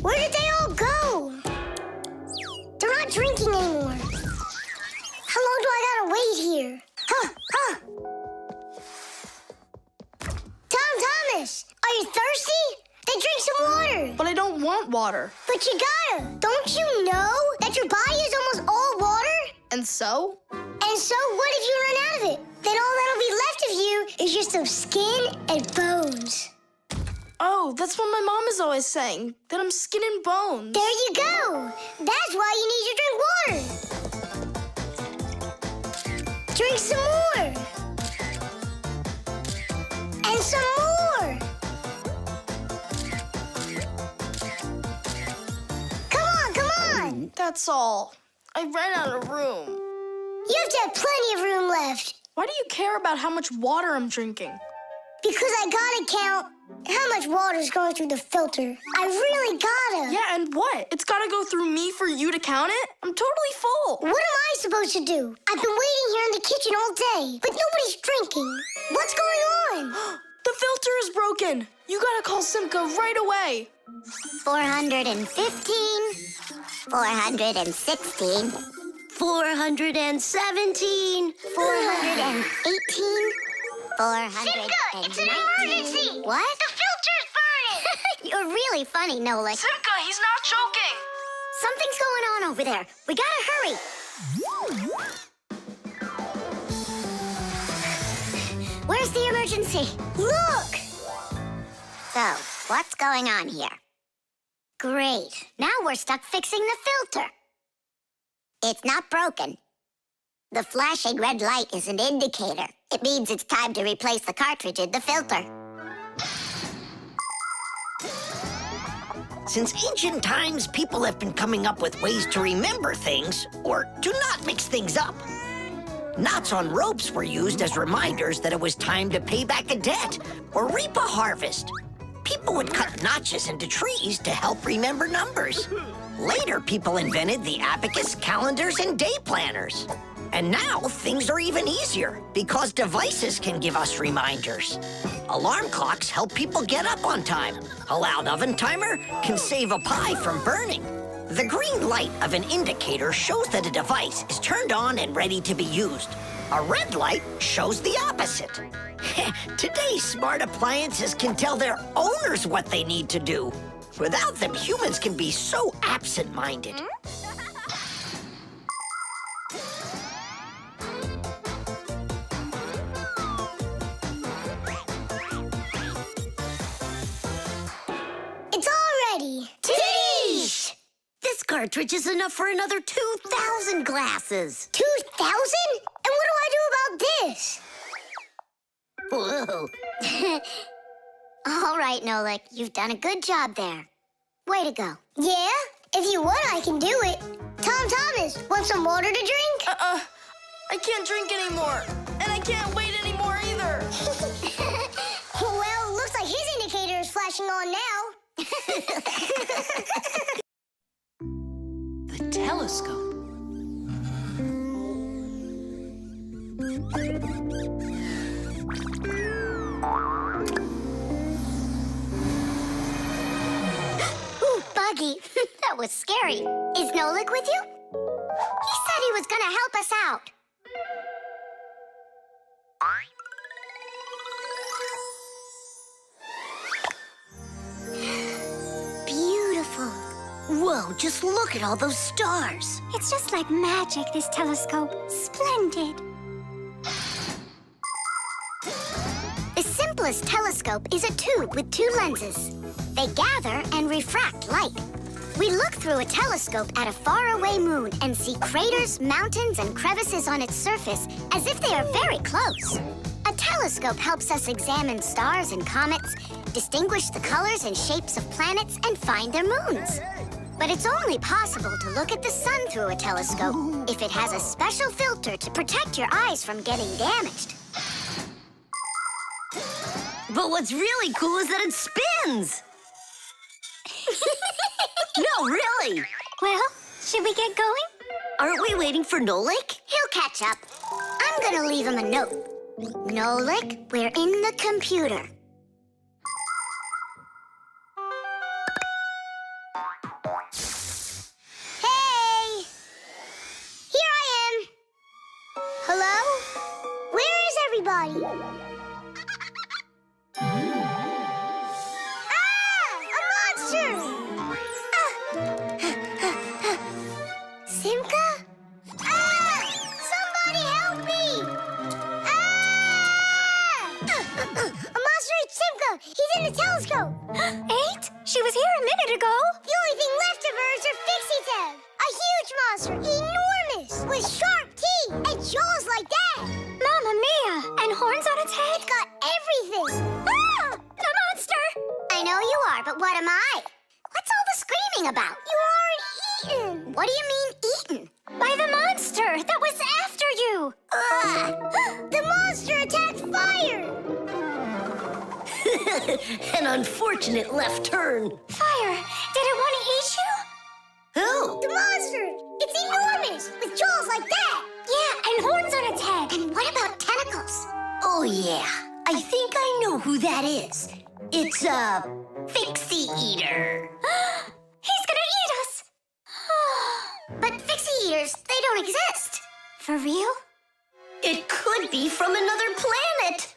Where did they all go? They're not drinking anymore. How long do I gotta wait here? Thomas, are you thirsty? Then drink some water. But I don't want water. But you gotta. Don't you know that your body is almost all water? And so? And so what if you run out of it? Then all that'll be left of you is just some skin and bones. Oh, that's what my mom is always saying, that I'm skin and bones. There you go. That's why you need to drink water. Drink some more. And some more. Come on. That's all. I ran out of room. You have to have plenty of room left. Why do you care about how much water I'm drinking? Because I gotta count how much water's going through the filter. I really gotta. Yeah, and what? It's gotta go through me for you to count it? I'm totally full. What am I supposed to do? I've been waiting here in the kitchen all day, but nobody's drinking. What's going on? The filter is broken. You gotta call Simka right away. 415, 416, 417. 418, 419. It's an emergency! What? The filter's burning! You're really funny, Nolik. Simka, he's not joking. Something's going on over there. We gotta hurry. Where's the emergency? Look! So, what's going on here? Great. Now we're stuck fixing the filter. It's not broken. The flashing red light is an indicator. It means it's time to replace the cartridge in the filter. Since ancient times, people have been coming up with ways to remember things, or to not mix things up. Knots on ropes were used as reminders that it was time to pay back a debt or reap a harvest. People would cut notches into trees to help remember numbers. Later, people invented the abacus, calendars, and day planners. And now things are even easier because devices can give us reminders. Alarm clocks help people get up on time. A loud oven timer can save a pie from burning. The green light of an indicator shows that a device is turned on and ready to be used. A red light shows the opposite. Today's smart appliances can tell their owners what they need to do. Without them, humans can be so absent-minded. It's all ready. Teesh! This cartridge is enough for another 2,000 glasses. 2,000? And what do I do about this? Whoa. All right, Nolik, you've done a good job there. Way to go. Yeah? If you want, I can do it. Tom Thomas, want some water to drink? I can't drink anymore. And I can't wait anymore either. Well, looks like his indicator is flashing on now. The telescope. Ooh, Buggy. That was scary. Is Nolik with you? He said he was gonna help us out. Beautiful. Whoa, just look at all those stars. It's just like magic, this telescope. Splendid. The simplest telescope is a tube with 2 lenses. They gather and refract light. We look through a telescope at a faraway moon and see craters, mountains, and crevices on its surface as if they are very close. A telescope helps us examine stars and comets, distinguish the colors and shapes of planets, and find their moons. But it's only possible to look at the sun through a telescope if it has a special filter to protect your eyes from getting damaged. But what's really cool is that it spins. No, really. Well, should we get going? Aren't we waiting for Nolik? He'll catch up. I'm gonna leave him a note. Nolik, we're in the computer. Hey! Here I am. Hello? Where is everybody? A monster! Simka? Somebody help me! A monster ate Simka! He's in the telescope! Ate? She was here a minute ago. The only thing left of her is her Fixies head! A huge monster, enormous, with sharp teeth and jaws like that! Mamma mia! And horns on its head? It's got everything! Ah! The monster! I know you are, but what am I? What's all the screaming about? You aren't eaten! What do you mean, eaten? By the monster that was after you! The monster attacked fire! An unfortunate left turn. Fire! Did it want to eat you? Who? The monster! It's enormous, with jaws like that! Yeah, and horns on its head. And what about tentacles? Oh, yeah. I think I know who that is. It's a Fixie eater. He's gonna eat us! But Fixie eaters, they don't exist. For real? It could be from another planet.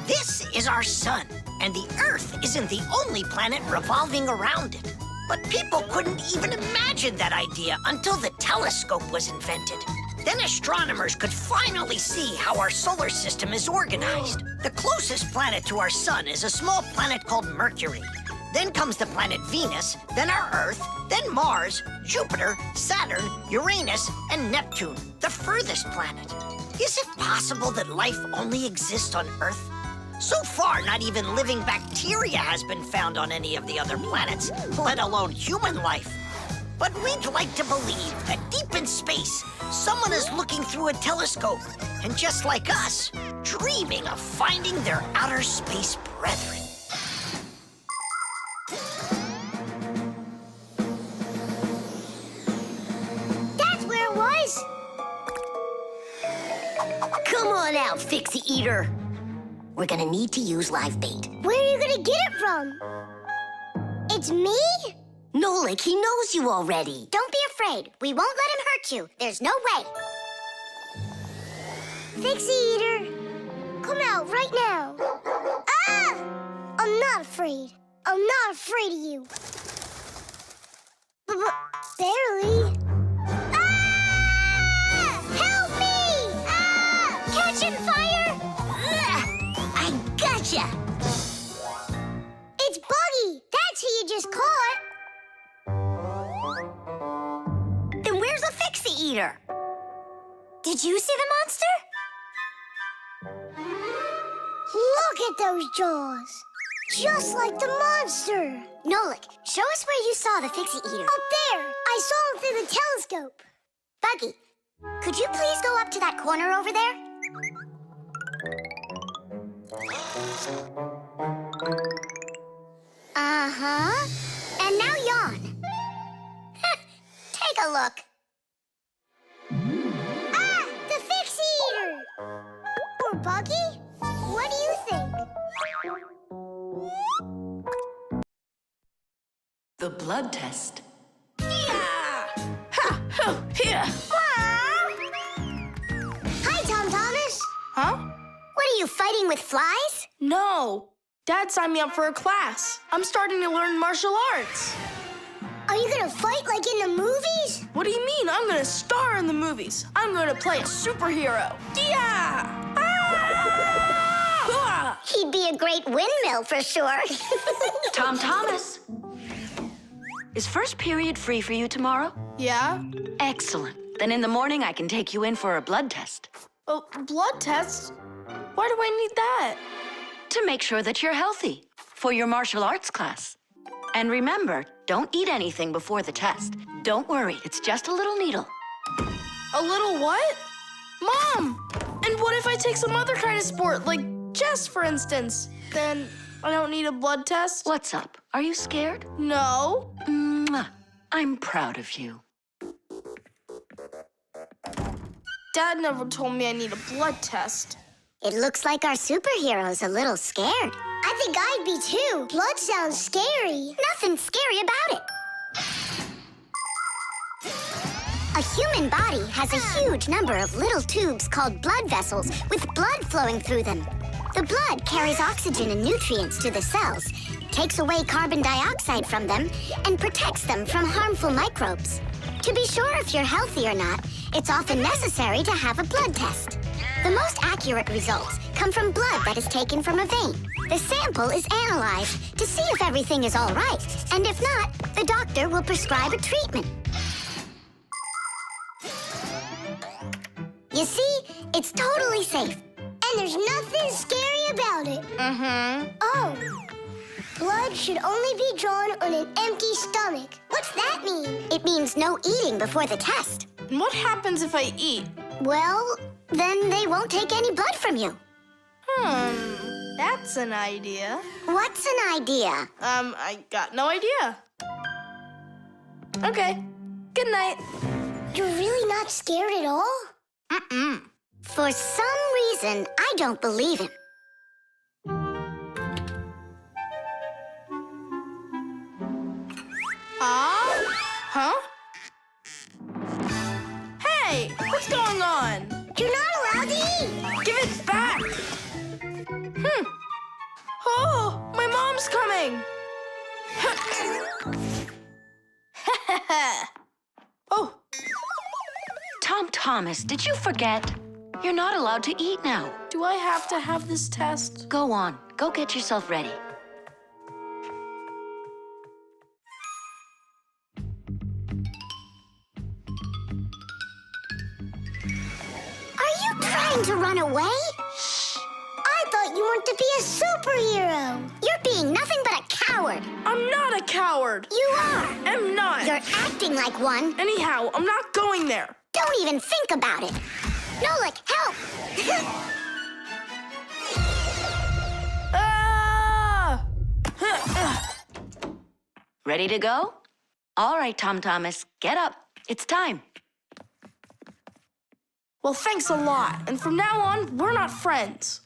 This is our sun, and the Earth isn't the only planet revolving around it. But people couldn't even imagine that idea until the telescope was invented. Then astronomers could finally see how our solar system is organized. The closest planet to our sun is a small planet called Mercury. Then comes the planet Venus, then our Earth, then Mars, Jupiter, Saturn, Uranus, and Neptune, the furthest planet. Is it possible that life only exists on Earth? So far, not even living bacteria has been found on any of the other planets, let alone human life. But we'd like to believe that deep in space, someone is looking through a telescope, and just like us, dreaming of finding their outer space brethren. Thomas! Come on out, Fixie Eater. We're gonna need to use live bait. Where are you gonna get it from? It's me? Nolik, he knows you already. Don't be afraid. We won't let him hurt you. There's no way. Fixie Eater, come out right now. Ah! I'm not afraid. I'm not afraid of you. Barely. Ah! Help me! Ah! Catching fire! I gotcha. It's Buggy. That's who you just caught. Then where's the Fixie Eater? Did you see the monster? Look at those jaws. Just like the monster. Nolik, show us where you saw the Fixie Eater. Up there. I saw him through the telescope. Buggy, could you please go up to that corner over there? Uh-huh. And now yawn. Take a look. Ah! The Fixie Eater! Or Buggy? What do you think? The blood test. Here. Hi, Tom Thomas. Huh? What are you, fighting with flies? No. Dad signed me up for a class. I'm starting to learn martial arts. Are you gonna fight like in the movies? What do you mean? I'm gonna star in the movies. I'm gonna play a superhero. Yeah! Ah! He'd be a great windmill for sure. Tom Thomas. Is first period free for you tomorrow? Yeah? Excellent. Then in the morning I can take you in for a blood test. Oh, blood test? Why do I need that? To make sure that you're healthy for your martial arts class. And remember, don't eat anything before the test. Don't worry, it's just a little needle. A little what? Mom! And what if I take some other kind of sport, like chess, for instance? Then I don't need a blood test? What's up? Are you scared? No. Mwah. I'm proud of you. Dad never told me I need a blood test. It looks like our superhero's a little scared. I think I'd be too. Blood sounds scary. Nothing scary about it. A human body has a huge number of little tubes called blood vessels with blood flowing through them. The blood carries oxygen and nutrients to the cells, takes away carbon dioxide from them, and protects them from harmful microbes. To be sure if you're healthy or not, it's often necessary to have a blood test. The most accurate results come from blood that is taken from a vein. The sample is analyzed to see if everything is all right, and if not, the doctor will prescribe a treatment. You see, it's totally safe. And there's nothing scary about it. Oh, blood should only be drawn on an empty stomach. What's that mean? It means no eating before the test. And what happens if I eat? Well, then they won't take any blood from you. That's an idea. What's an idea? I got no idea. Okay, good night. You're really not scared at all? For some reason, I don't believe him. Huh? Hey, what's going on? You're not allowed to eat. Give it back! Oh, my mom's coming! Oh, Tom Thomas, did you forget? You're not allowed to eat now. do I have to have this test? Go on. Go get yourself ready. Are you trying to run away? I thought you wanted to be a superhero. You're being nothing but a coward. I'm not a coward. You are. I'm not. You're acting like one. Anyhow, I'm not going there. Don't even think about it. Nolik, help! Ah! Ready to go? All right, Tom Thomas, get up. It's time. Well, thanks a lot. And from now on, we're not friends.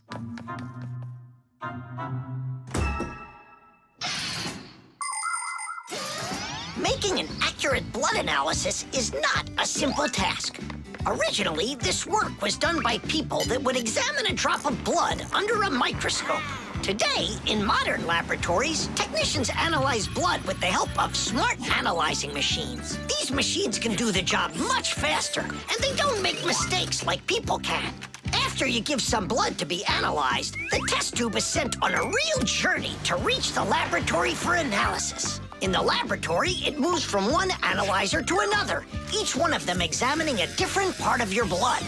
Making an accurate blood analysis is not a simple task. Originally, this work was done by people that would examine a drop of blood under a microscope. Today, in modern laboratories, technicians analyze blood with the help of smart analyzing machines. These machines can do the job much faster, and they don't make mistakes like people can. After you give some blood to be analyzed, the test tube is sent on a real journey to reach the laboratory for analysis. In the laboratory, it moves from one analyzer to another, each one of them examining a different part of your blood.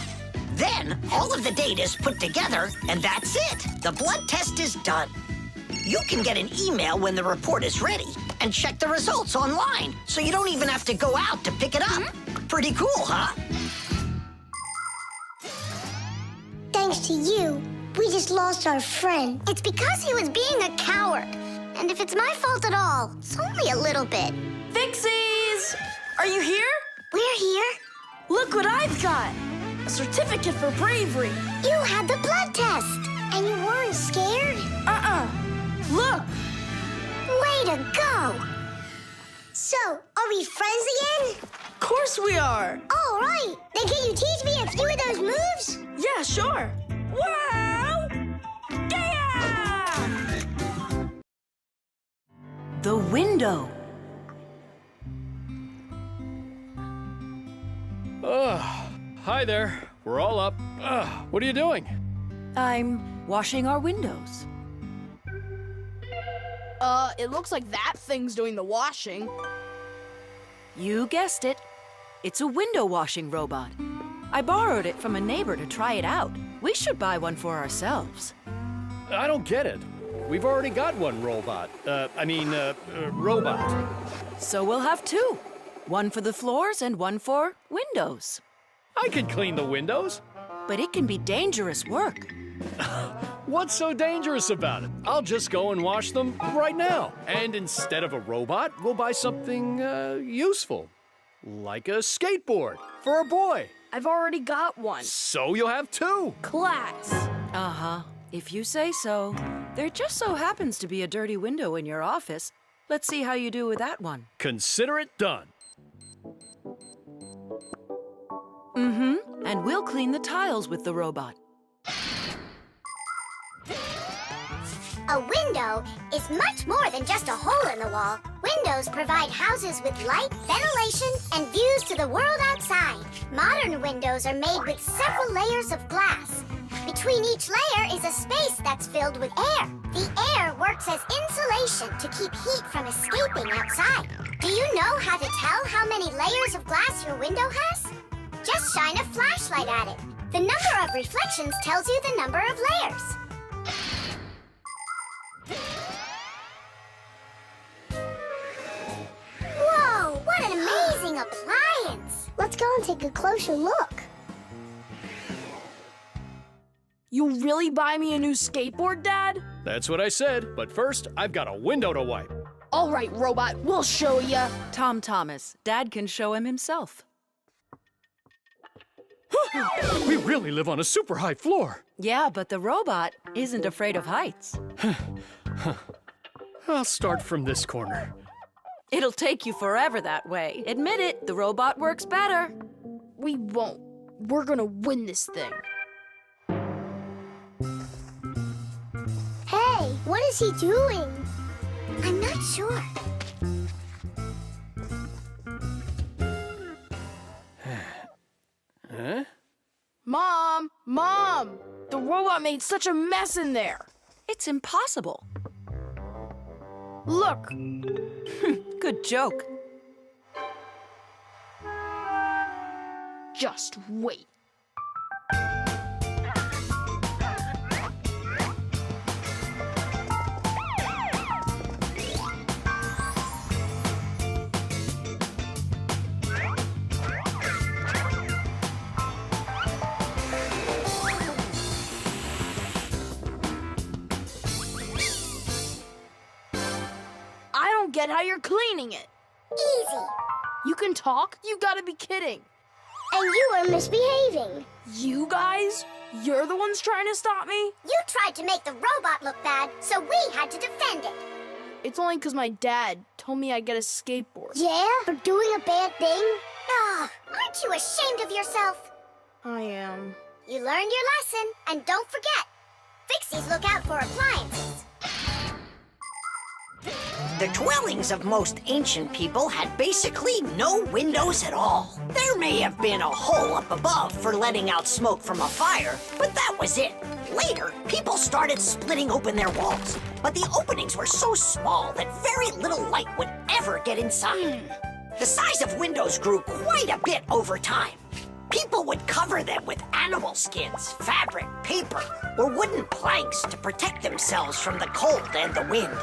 Then, all of the data is put together, and that's it. The blood test is done. You can get an email when the report is ready and check the results online, so you don't even have to go out to pick it up. Pretty cool, huh? Thanks to you, we just lost our friend. It's because he was being a coward. And if it's my fault at all, it's only a little bit. Fixies! Are you here? We're here. Look what I've got! A certificate for bravery. You had the blood test. And you weren't scared? Look! Way to go! So, are we friends again? Of course we are. All right. Then can you teach me a few of those moves? Yeah, sure. Wow! Yeah! The window. Hi there. We're all up. What are you doing? I'm washing our windows. It looks like that thing's doing the washing. You guessed it. It's a window washing robot. I borrowed it from a neighbor to try it out. We should buy one for ourselves. I don't get it. We've already got one robot. Robot. So we'll have two. One for the floors and one for windows. I can clean the windows. But it can be dangerous work. What's so dangerous about it? I'll just go and wash them right now. And instead of a robot, we'll buy something useful. Like a skateboard for a boy. I've already got one. So you'll have two. Class. Uh-huh. If you say so. There just so happens to be a dirty window in your office. Let's see how you do with that one. Consider it done. And we'll clean the tiles with the robot. A window is much more than just a hole in the wall. Windows provide houses with light, ventilation, and views to the world outside. Modern windows are made with several layers of glass. Between each layer is a space that's filled with air. The air works as insulation to keep heat from escaping outside. Do you know how to tell how many layers of glass your window has? Just shine a flashlight at it. The number of reflections tells you the number of layers. Whoa, what an amazing appliance! Let's go and take a closer look. You really buy me a new skateboard, Dad? That's what I said. But first, I've got a window to wipe. All right, robot, we'll show ya. Tom Thomas, Dad can show him himself. We really live on a super high floor. Yeah, but the robot isn't afraid of heights. I'll start from this corner. It'll take you forever that way. Admit it, the robot works better. We won't. We're gonna win this thing. Hey, what is he doing? I'm not sure. Huh? Mom! The robot made such a mess in there. It's impossible. Look, Good joke. just wait. I don't get how you're cleaning it. Easy. You can talk? You gotta be kidding. And you were misbehaving. You guys? You're the ones trying to stop me? You tried to make the robot look bad, so we had to defend it. It's only because my dad told me I'd get a skateboard. Yeah? For doing a bad thing? Ah, aren't you ashamed of yourself? I am. You learned your lesson, and don't forget, Fixies look out for appliances. The dwellings of most ancient people had basically no windows at all. There may have been a hole up above for letting out smoke from a fire, but that was it. Later, people started splitting open their walls, but the openings were so small that very little light would ever get inside. The size of windows grew quite a bit over time. People would cover them with animal skins, fabric, paper, or wooden planks to protect themselves from the cold and the wind.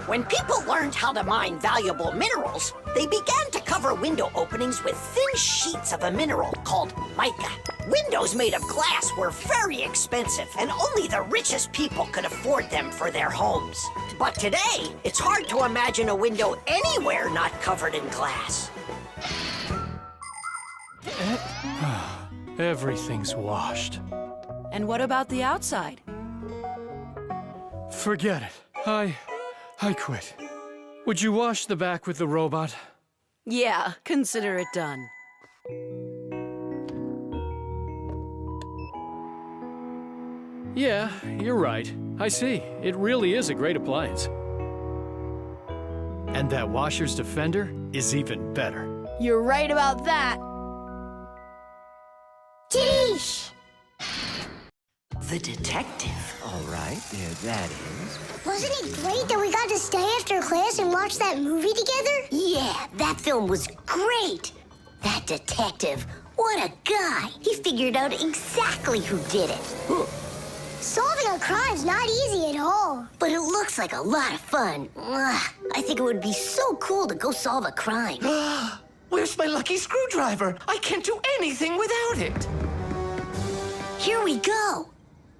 When people learned how to mine valuable minerals, they began to cover window openings with thin sheets of a mineral called mica. Windows made of glass were very expensive, and only the richest people could afford them for their homes. But today, it's hard to imagine a window anywhere not covered in glass. Everything's washed. And what about the outside? Forget it. I quit. Would you wash the back with the robot? Yeah, consider it done. Yeah, you're right. I see. It really is a great appliance. And that washer's defender is even better. You're right about that. Jeesh! The detective. All right, there that is. Wasn't it great that we got to stay after class and watch that movie together? Yeah, that film was great. That detective, what a guy. He figured out exactly who did it. Solving a crime's not easy at all. But it looks like a lot of fun. Ugh, I think it would be so cool to go solve a crime. Where's my lucky screwdriver? I can't do anything without it. Here we go.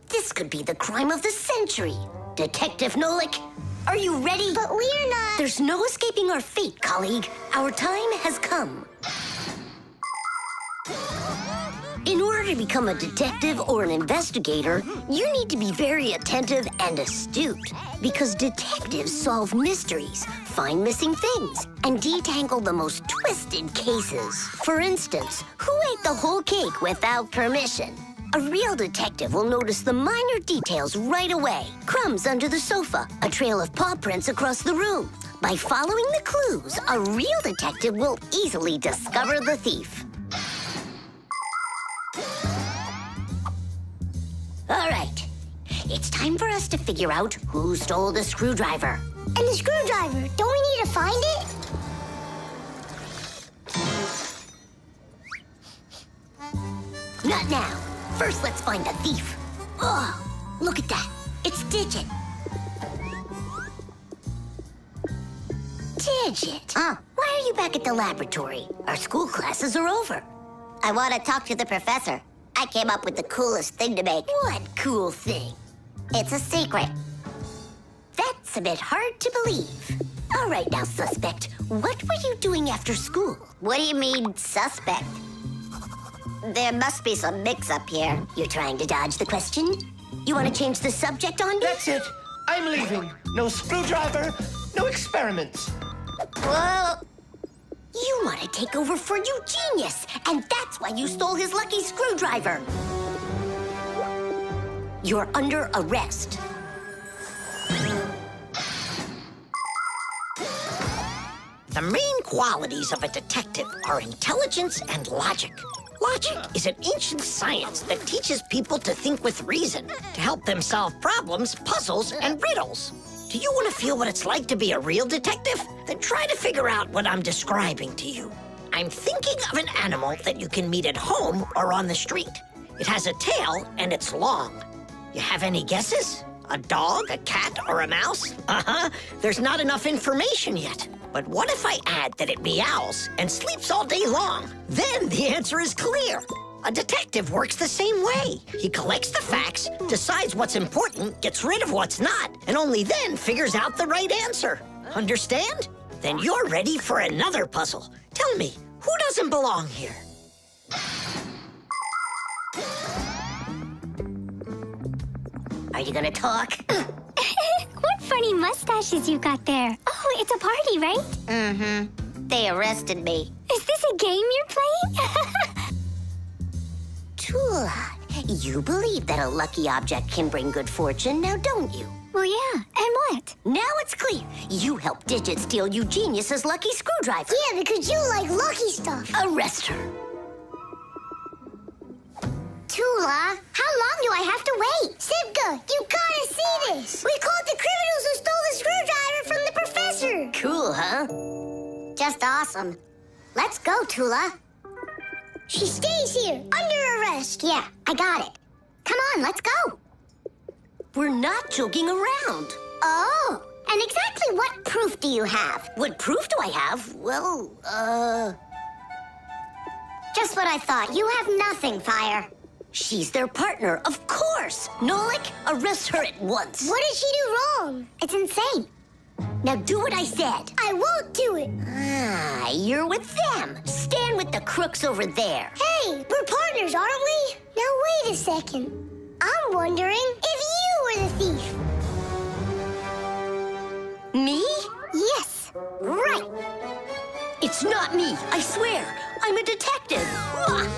This could be the crime of the century. Detective Nolik, are you ready? But we're not... There's no escaping our fate, colleague. Our time has come. In order to become a detective or an investigator, you need to be very attentive and astute. Because detectives solve mysteries, find missing things, and detangle the most twisted cases. For instance, who ate the whole cake without permission? A real detective will notice the minor details right away. Crumbs under the sofa, a trail of paw prints across the room. By following the clues, a real detective will easily discover the thief. All right, it's time for us to figure out who stole the screwdriver. And the screwdriver, don't we need to find it? Not now. First, let's find the thief. Oh, look at that. It's Digit. Digit? Why are you back at the laboratory? Our school classes are over. I want to talk to the professor. I came up with the coolest thing to make. What cool thing? It's a secret. That's a bit hard to believe. All right now, suspect. What were you doing after school? What do you mean, suspect? There must be some mix-up here. You're trying to dodge the question? You want to change the subject on me? That's it. I'm leaving. No screwdriver, no experiments. Well, You want to take over for Eugenius, and that's why you stole his lucky screwdriver. You're under arrest. The main qualities of a detective are intelligence and logic. Logic is an ancient science that teaches people to think with reason, to help them solve problems, puzzles, and riddles. Do you want to feel what it's like to be a real detective? Then try to figure out what I'm describing to you. I'm thinking of an animal that you can meet at home or on the street. It has a tail and it's long. You have any guesses? A dog, a cat, or a mouse? Uh-huh. There's not enough information yet. But what if I add that it meows and sleeps all day long? Then the answer is clear. A detective works the same way. He collects the facts, decides what's important, gets rid of what's not, and only then figures out the right answer. Understand? Then you're ready for another puzzle. Tell me, who doesn't belong here? Are you gonna talk? What funny mustaches you got there. Oh, it's a party, right? Mm-hmm. They arrested me. Is this a game you're playing? Tula, you believe that a lucky object can bring good fortune, now don't you? Well, yeah. And what? Now it's clear. You helped Digit steal Eugenius's lucky screwdriver. Yeah, because you like lucky stuff. Arrest her. Tula, how long do I have to wait? Simka, you gotta see this. We caught the criminals who stole the screwdriver from the professor. Cool, huh? Just awesome. Let's go, Tula. She stays here, under arrest. Yeah, I got it. Come on, let's go. We're not joking around. Oh, and exactly what proof do you have? What proof do I have? Well, Just what I thought. You have nothing, Fire. she's their partner, of course. Nolik, arrest her at once. What did she do wrong? It's insane. Now do what I said. I won't do it. Ah, you're with them. Stand with the crooks over there. Hey, we're partners, aren't we? Now wait a second. I'm wondering if you were the thief. Me? Yes, right. It's not me, I swear. I'm a detective.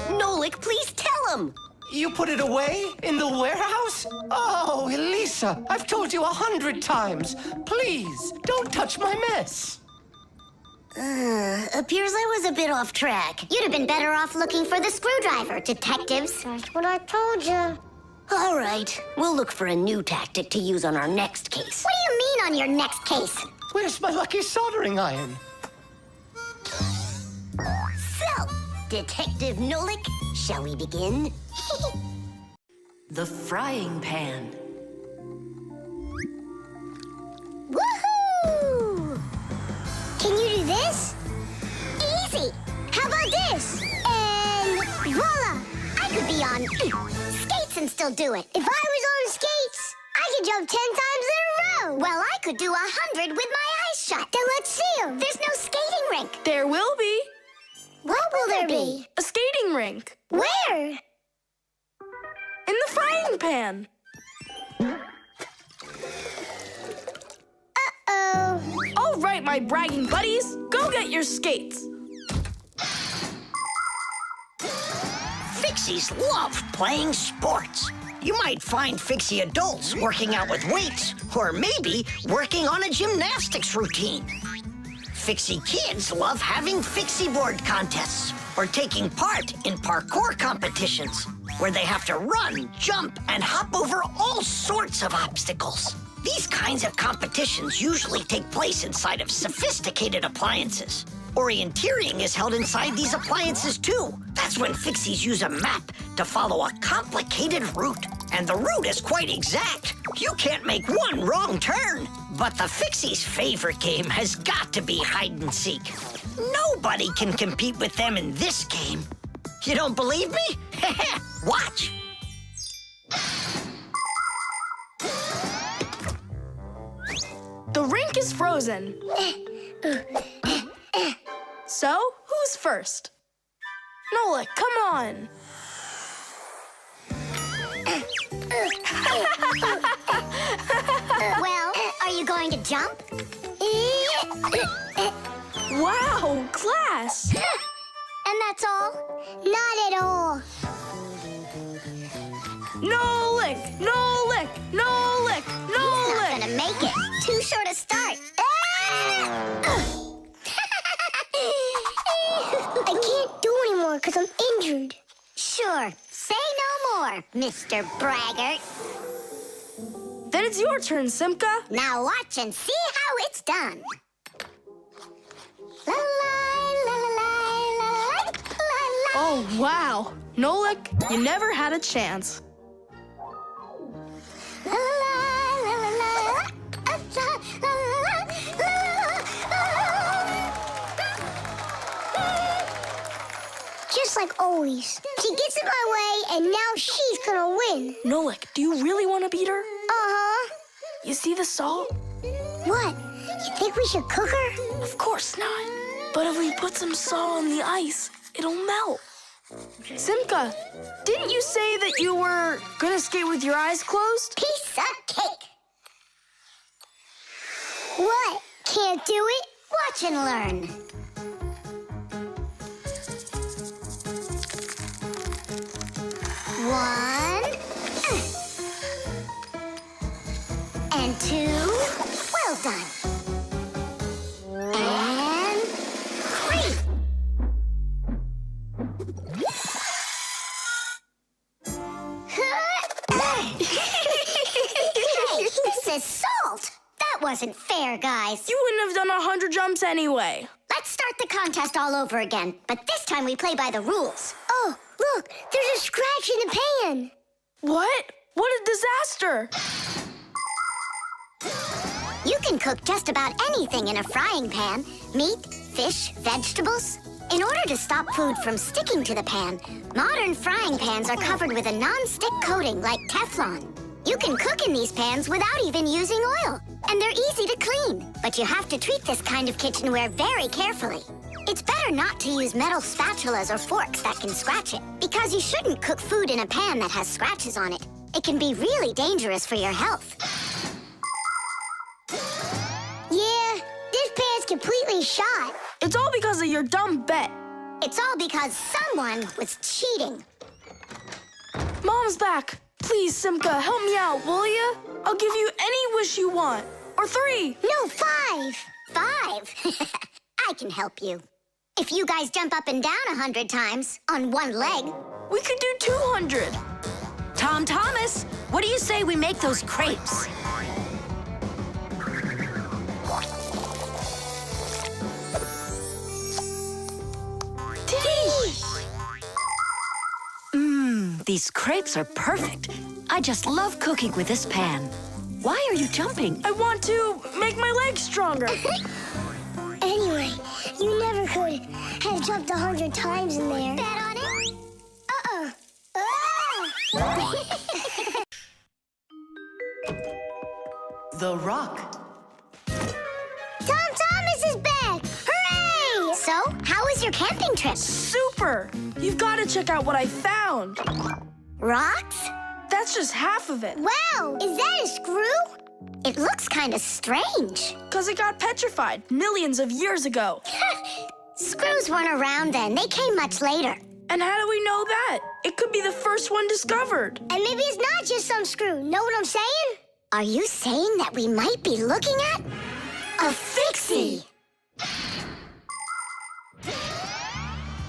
Nolik, please tell him. You put it away in the warehouse? Oh, Elisa, I've told you 100 times. Please, don't touch my mess. Appears I was a bit off track. You'd have been better off looking for the screwdriver, detectives. That's what I told you. All right, we'll look for a new tactic to use on our next case. What do you mean on your next case? Where's my lucky soldering iron? So, Detective Nolik, shall we begin? The frying pan. Woohoo! Can you do this? Easy! How about this? And voila! I could be on skates and still do it. If I was on skates, I could jump 10 times in a row. Well, I could do 100 with my eyes shut. Then let's see 'em. There's no skating rink. There will be. What will there be? A skating rink. Where? In the frying pan. Uh-oh. All right, my bragging buddies. Go get your skates. Fixies love playing sports. You might find Fixie adults working out with weights, or maybe working on a gymnastics routine. Fixie kids love having Fixie board contests, or taking part in parkour competitions, where they have to run, jump, and hop over all sorts of obstacles. These kinds of competitions usually take place inside of sophisticated appliances. Orienteering is held inside these appliances too. That's when Fixies use a map to follow a complicated route. And the route is quite exact. You can't make one wrong turn. But the Fixies' favorite game has got to be hide and seek. Nobody can compete with them in this game. You don't believe me? Watch. The rink is frozen. So, who's first? Nolik, come on. Well, are you going to jump? Wow, class. And that's all? Not at all. Nolik, Nolik, Nolik, Not Nolik. gonna make it. Too short a start. I can't do anymore because I'm injured. Sure. Say no more, Mr. Braggart. Then it's your turn, Simka. Now watch and see how it's done. La la la la la la la. Oh, wow. Nolik, you never had a chance. La la la la la. Just like always. She gets in my way, and now she's gonna win. Nolik, do you really want to beat her? Uh-huh. You see the salt? What? You think we should cook her? Of course not. But if we put some salt on the ice, it'll melt. Simka, didn't you say that you were gonna skate with your eyes closed? Piece of cake. What? Can't do it? Watch and learn. One. And two. Well done. And three. Hey, this is salt. That wasn't fair, guys. You wouldn't have done 100 jumps anyway. Let's start the contest all over again, but this time we play by the rules. Oh, look, there's a scratch in the pan. What? What a disaster! You can cook just about anything in a frying pan. Meat, fish, vegetables. In order to stop food from sticking to the pan, modern frying pans are covered with a non-stick coating like Teflon. You can cook in these pans without even using oil, and they're easy to clean. But you have to treat this kind of kitchenware very carefully. It's better not to use metal spatulas or forks that can scratch it, because you shouldn't cook food in a pan that has scratches on it. It can be really dangerous for your health. Yeah, this pan's completely shot. It's all because of your dumb bet. It's all because someone was cheating. Mom's back. Please, Simka, help me out, will ya? I'll give you any wish you want. Or 3. No, 5. 5. I can help you. If you guys jump up and down 100 times on one leg, we could do 200. Tom Thomas, what do you say we make those crepes? These crepes are perfect. I just love cooking with this pan. Why are you jumping? I want to make my legs stronger. Anyway, you never could have jumped 100 times in there. Bet on it? The rock. Tom Thomas is back! Hooray! So, how was your camping trip? Super! You've got to check out what I found. Rocks? That's just half of it. Wow! Is that a screw? It looks kind of strange. Because it got petrified millions of years ago. Screws weren't around then. They came much later. And how do we know that? It could be the first one discovered. And maybe it's not just some screw. Know what I'm saying? Are you saying that we might be looking at a Fixie?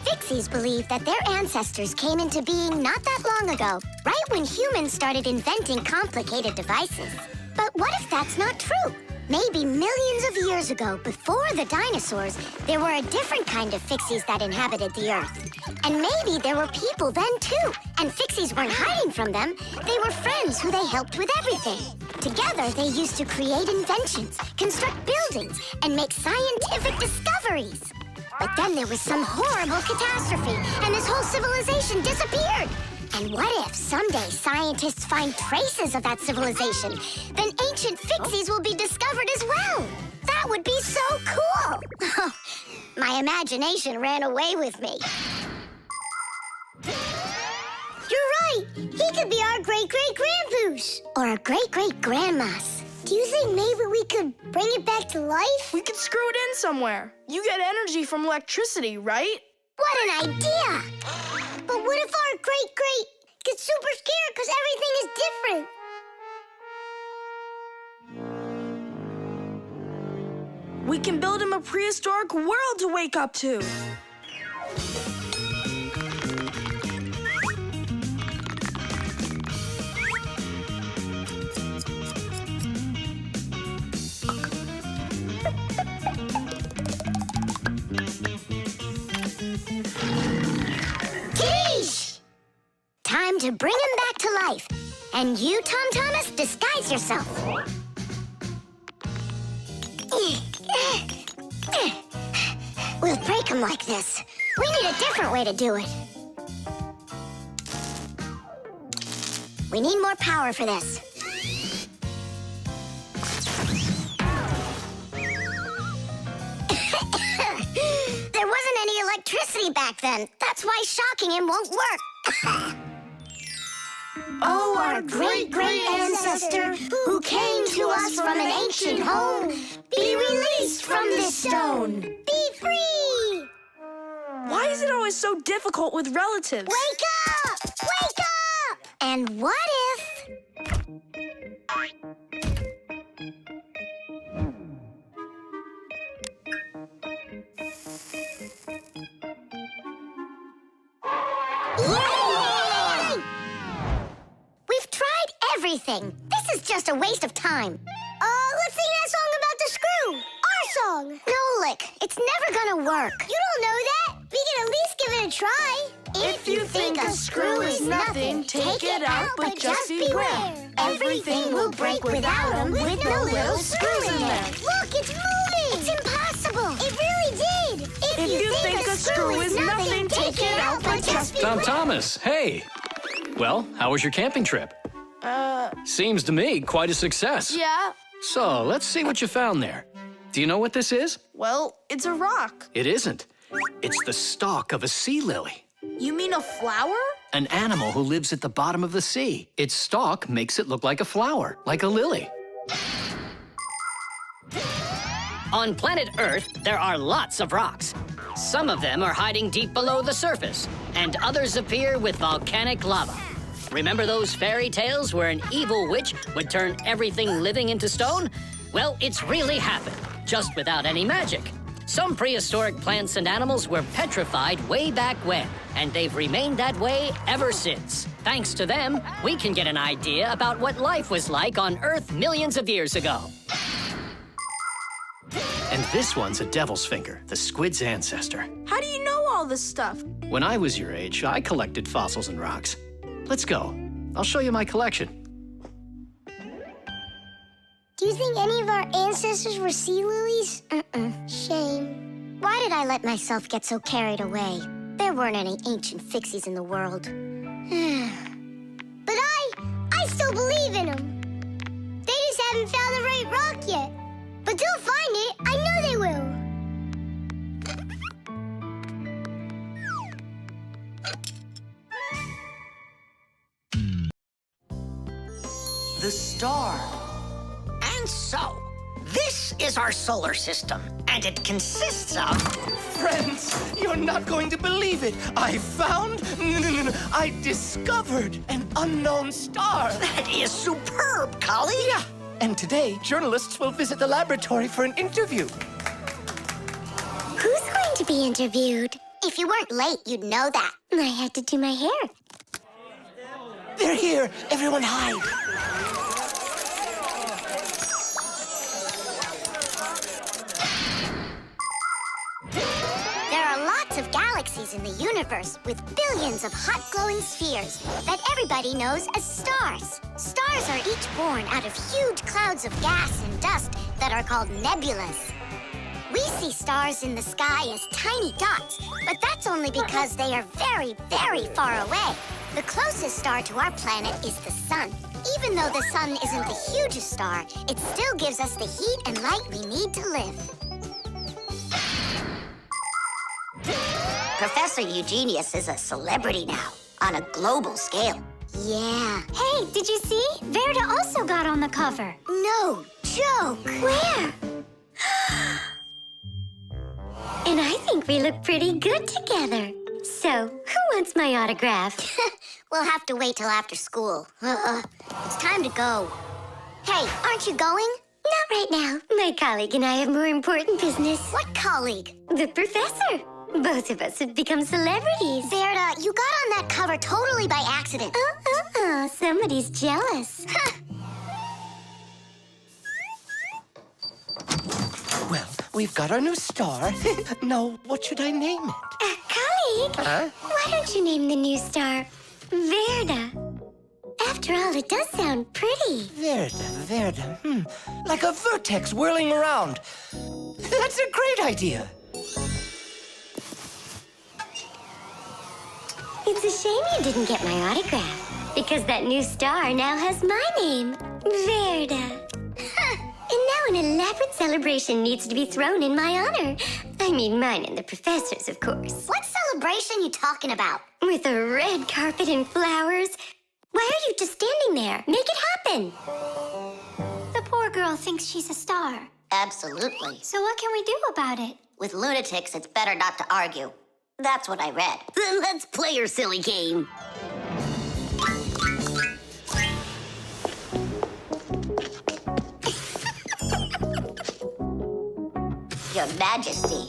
Fixies believe that their ancestors came into being not that long ago, right when humans started inventing complicated devices. But what if that's not true? Maybe millions of years ago, before the dinosaurs, there were a different kind of Fixies that inhabited the Earth. And maybe there were people then, too. And Fixies weren't hiding from them. They were friends who they helped with everything. Together, they used to create inventions, construct buildings, and make scientific discoveries. But then there was some horrible catastrophe, and this whole civilization disappeared. And what if someday scientists find traces of that civilization? Then ancient Fixies will be discovered as well. That would be so cool. My imagination ran away with me. You're right. He could be our great-great-grandpoos. Or a great-great-grandmas. Do you think maybe we could bring it back to life? We could screw it in somewhere. You get energy from electricity, right? What an idea! But what if our great-great gets super scared because everything is different? We can build him a prehistoric world to wake up to. Time to bring him back to life. And you, Tom Thomas, disguise yourself. We'll break him like this. We need a different way to do it. We need more power for this. There wasn't any electricity body back then. That's why shocking him won't work. Oh, our great-great ancestor, who came to us from an ancient home, be released from this stone. Be free! Why is it always so difficult with relatives? Wake up! Wake up! And what if... Yay! We've tried everything. This is just a waste of time. Let's sing that song about the screw. Our song. Nolik, it's never gonna work. You don't know that. We can at least give it a try. If you think a screw is nothing, take it out, but just beware. Everything will break without them, with no little screws in them. Look, it's moving. It's impossible. It really did. If you think a screw is nothing, take it out, but just beware. Tom Thomas, hey. Well, how was your camping trip? Seems to me quite a success. Yeah. So, let's see what you found there. Do you know what this is? Well, it's a rock. It isn't. It's the stalk of a sea lily. You mean a flower? An animal who lives at the bottom of the sea. Its stalk makes it look like a flower, like a lily. On planet Earth, there are lots of rocks. Some of them are hiding deep below the surface, and others appear with volcanic lava. Remember those fairy tales where an evil witch would turn everything living into stone? Well, it's really happened, just without any magic. Some prehistoric plants and animals were petrified way back when, and they've remained that way ever since. Thanks to them, we can get an idea about what life was like on Earth millions of years ago. And this one's a devil's finger, the squid's ancestor. How do you know all this stuff? When I was your age, I collected fossils and rocks. Let's go. I'll show you my collection. Do you think any of our ancestors were sea lilies? Shame. Why did I let myself get so carried away? There weren't any ancient Fixies in the world. But I still believe in them. They just haven't found the right rock yet. But they'll find it. I know they will. The star. And so, this is our solar system, and it consists of... Friends, you're not going to believe it. I discovered an unknown star. That is superb, colleague. Yeah. And today, journalists will visit the laboratory for an interview. Who's going to be interviewed? If you weren't late, you'd know that. I had to do my hair. They're here. Everyone hide. There are lots of galaxies in the universe with billions of hot glowing spheres that everybody knows as stars. Stars are each born out of huge clouds of gas and dust that are called nebulas. We see stars in the sky as tiny dots, but that's only because they are very, very far away. The closest star to our planet is the sun. Even though the sun isn't the hugest star, it still gives us the heat and light we need to live. Professor Eugenius is a celebrity now, on a global scale. Yeah. Hey, did you see? Verda also got on the cover. No joke. Where? And I think we look pretty good together. So, who wants my autograph? We'll have to wait till after school. It's time to go. Hey, aren't you going? Not right now. My colleague and I have more important business. What colleague? The professor. Both of us have become celebrities. Verda, you got on that cover totally by accident. Somebody's jealous. Well, we've got our new star. Now, what should I name it? Colleague, Huh? why don't you name the new star Verda? After all, it does sound pretty. Verda. Like a vertex whirling around. That's a great idea. It's a shame you didn't get my autograph, because that new star now has my name, Verda. And now an elaborate celebration needs to be thrown in my honor. I mean mine and the professor's, of course. What celebration you talking about? With a red carpet and flowers. Why are you just standing there? Make it happen. The poor girl thinks she's a star. Absolutely. So what can we do about it? With lunatics, it's better not to argue. That's what I read. Then let's play your silly game. Your Majesty.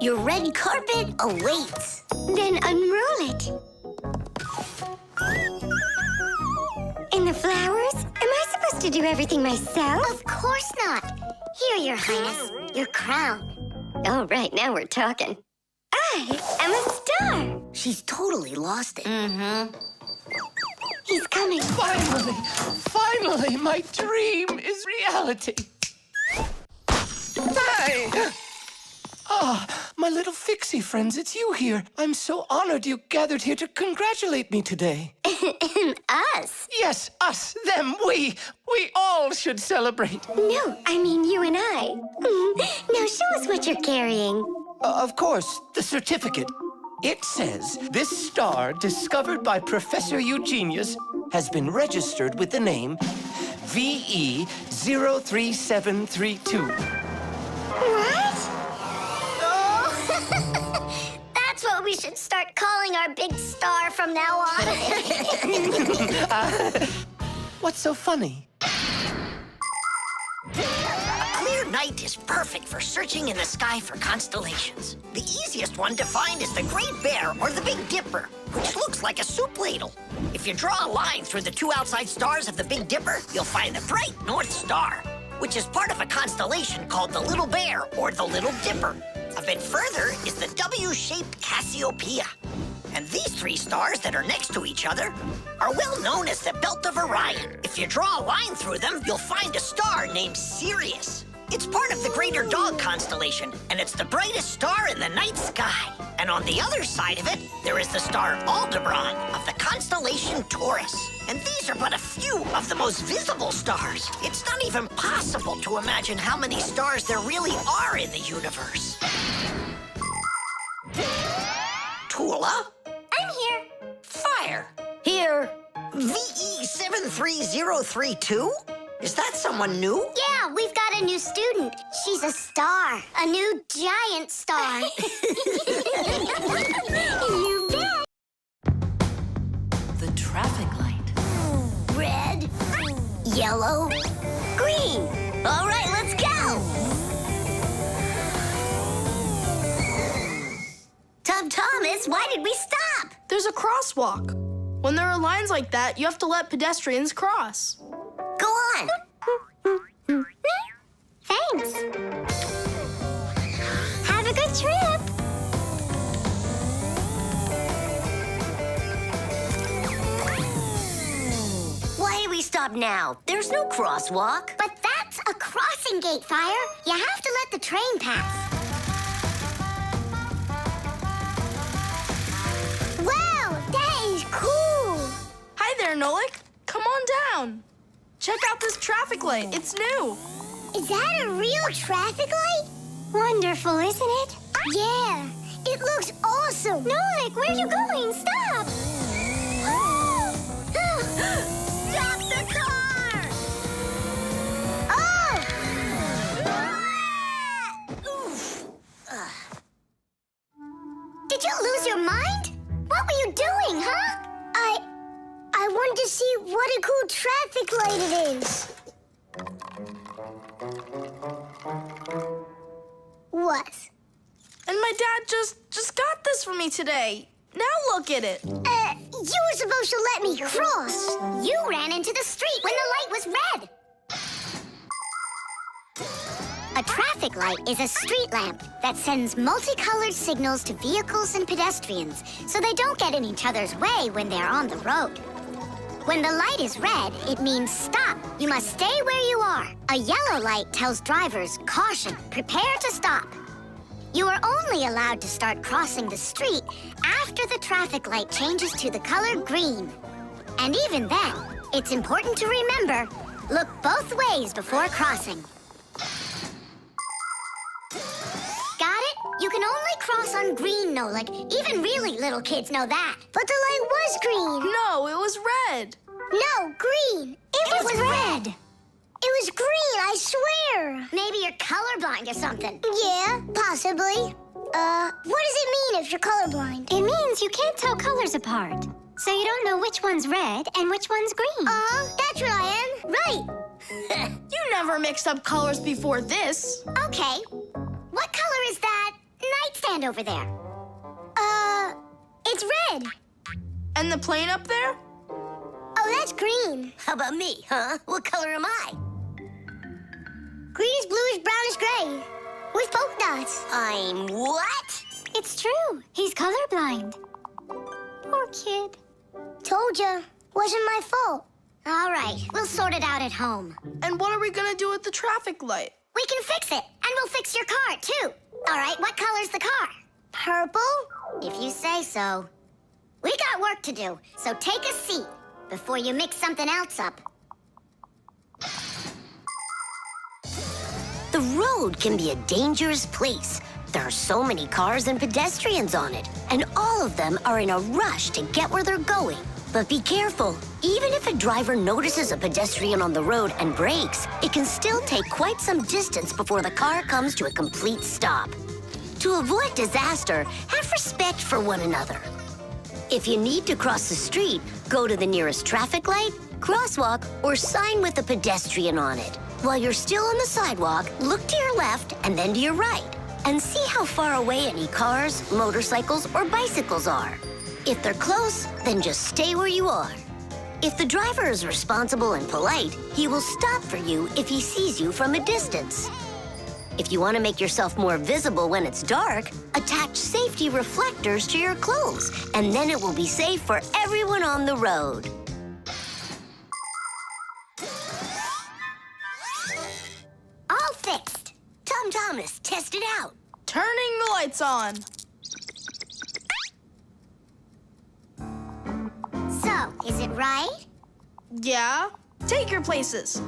Your red carpet awaits. Then unroll it. And the flowers? Am I supposed to do everything myself? Of course not. Here, Your Highness, your crown. All right, now we're talking. I am a star. She's totally lost it. He's coming. Finally, my dream is reality. Hey! Ah, my little Fixie friends, it's you here. I'm so honored you gathered here to congratulate me today. Us? Yes, us, them, we all should celebrate. No, I mean you and I. Now show us what you're carrying. Of course, the certificate. It says, this star, discovered by Professor Eugenius, has been registered with the name VE03732. What? Oh, that's what we should start calling our big star from now on. What's so funny? A clear night is perfect for searching in the sky for constellations. The easiest one to find is the Great Bear or the Big Dipper, which looks like a soup ladle. If you draw a line through the two outside stars of the Big Dipper, you'll find the bright North Star, which is part of a constellation called the Little Bear or the Little Dipper. A bit further is the W-shaped Cassiopeia. And these three stars that are next to each other are well known as the Belt of Orion. If you draw a line through them, you'll find a star named Sirius. It's part of the Greater Dog constellation, and it's the brightest star in the night sky. And on the other side of it, there is the star Aldebaran of the constellation Taurus. And these are but a few of the most visible stars. It's not even possible to imagine how many stars there really are in the universe. Tula? I'm here. Fire. Here. VE73032? Is that someone new? Yeah, we've got a new student. She's a star. A new giant star. You bet. The traffic light. Red. Yellow. Green. All right, let's go. Thomas, why did we stop? There's a crosswalk. When there are lines like that, you have to let pedestrians cross. Go on. Thanks. Have a good trip. Why do we stop now? There's no crosswalk. But that's a crossing gate, Fire. You have to let the train pass. Wow, that is cool. Hi there, Nolik. Come on down. Check out this traffic light. It's new. Is that a real traffic light? Wonderful, isn't it? Yeah, it looks awesome. Nolik, where are you going? Stop! Stop the car! Oh! Did you lose your mind? What were you doing, huh? I wanted to see what a cool traffic light it is. What? And my dad just got this for me today. Now look at it. You were supposed to let me cross. You ran into the street when the light was red. A traffic light is a street lamp that sends multicolored signals to vehicles and pedestrians so they don't get in each other's way when they're on the road. When the light is red, it means stop. You must stay where you are. A yellow light tells drivers, caution, prepare to stop. You are only allowed to start crossing the street after the traffic light changes to the color green. And even then, it's important to remember, look both ways before crossing. Got it? You cross on green, Nolik. Even really little kids know that. But the light was green. No, it was red. No, green. It was red. It was green, I swear. Maybe you're colorblind or something. Yeah, possibly. What does it mean if you're colorblind? It means you can't tell colors apart. So you don't know which one's red and which one's green. That's what I am. Right. You never mixed up colors before this. Okay. What color is that nightstand over there? It's red. And the plane up there? Oh, that's green. How about me, huh? What color am I? Greenish, bluish, brownish, gray. With polka dots. I'm what? It's true. He's colorblind. Poor kid. Told ya. Wasn't my fault. All right, we'll sort it out at home. And what are we gonna do with the traffic light? We can fix it, and we'll fix your car, too. All right, what color's the car? Purple? If you say so. We got work to do, so take a seat before you mix something else up. The road can be a dangerous place. There are so many cars and pedestrians on it, and all of them are in a rush to get where they're going. But be careful. Even if a driver notices a pedestrian on the road and brakes, it can still take quite some distance before the car comes to a complete stop. To avoid disaster, have respect for one another. If you need to cross the street, go to the nearest traffic light, crosswalk, or sign with a pedestrian on it. While you're still on the sidewalk, look to your left and then to your right, and see how far away any cars, motorcycles, or bicycles are. If they're close, then just stay where you are. If the driver is responsible and polite, he will stop for you if he sees you from a distance. If you want to make yourself more visible when it's dark, attach safety reflectors to your clothes, and then it will be safe for everyone on the road. All fixed. Tom Thomas, test it out. Turning the lights on. So, is it right? Yeah? Take your places.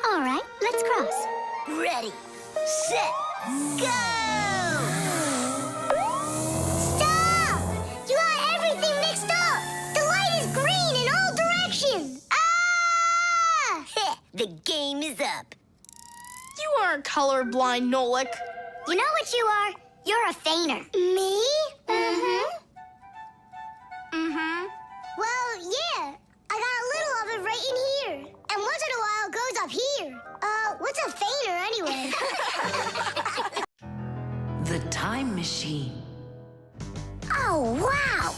All right, let's cross. Ready, set, go! Stop! You got everything mixed up! The light is green in all directions! Ah! Heh, the game is up. You aren't colorblind, Nolik. You know what you are? You're a feigner. Me? Mm-hmm. Mm-hmm. Well, yeah. I got a little of it right in here. And once in a while it goes up here. What's a feigner anyway? The time machine. Oh, wow!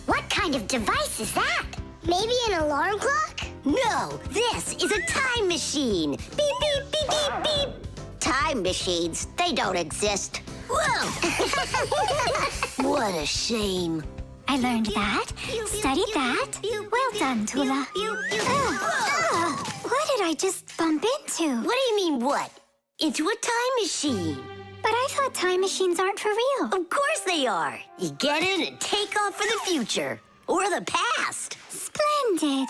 What kind of device is that? Maybe an alarm clock? No, this is a time machine. Beep, beep, beep, beep, beep. Time machines, they don't exist. Whoa! What a shame. I learned that, studied that. Well done, Tula. What did I just bump into? What do you mean, what? Into a time machine. But I thought time machines aren't for real. Of course they are. You get in and take off for the future. Or the past. Splendid.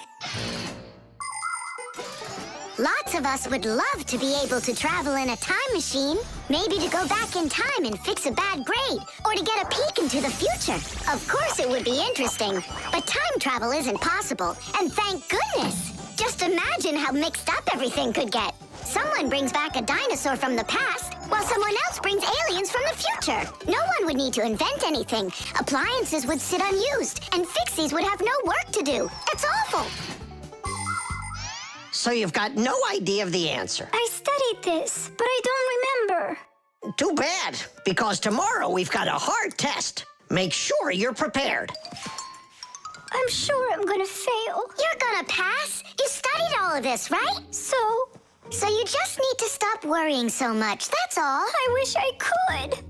Lots of us would love to be able to travel in a time machine. Maybe to go back in time and fix a bad grade, or to get a peek into the future. Of course it would be interesting, but time travel isn't possible, and thank goodness. Just imagine how mixed up everything could get. Someone brings back a dinosaur from the past, while someone else brings aliens from the future. No one would need to invent anything. Appliances would sit unused, and Fixies would have no work to do. It's awful. So you've got no idea of the answer. I studied this, but I don't remember. Too bad, because tomorrow we've got a hard test. Make sure you're prepared. I'm sure I'm gonna fail. You're gonna pass. You studied all of this, right? So you just need to stop worrying so much, that's all. I wish I could.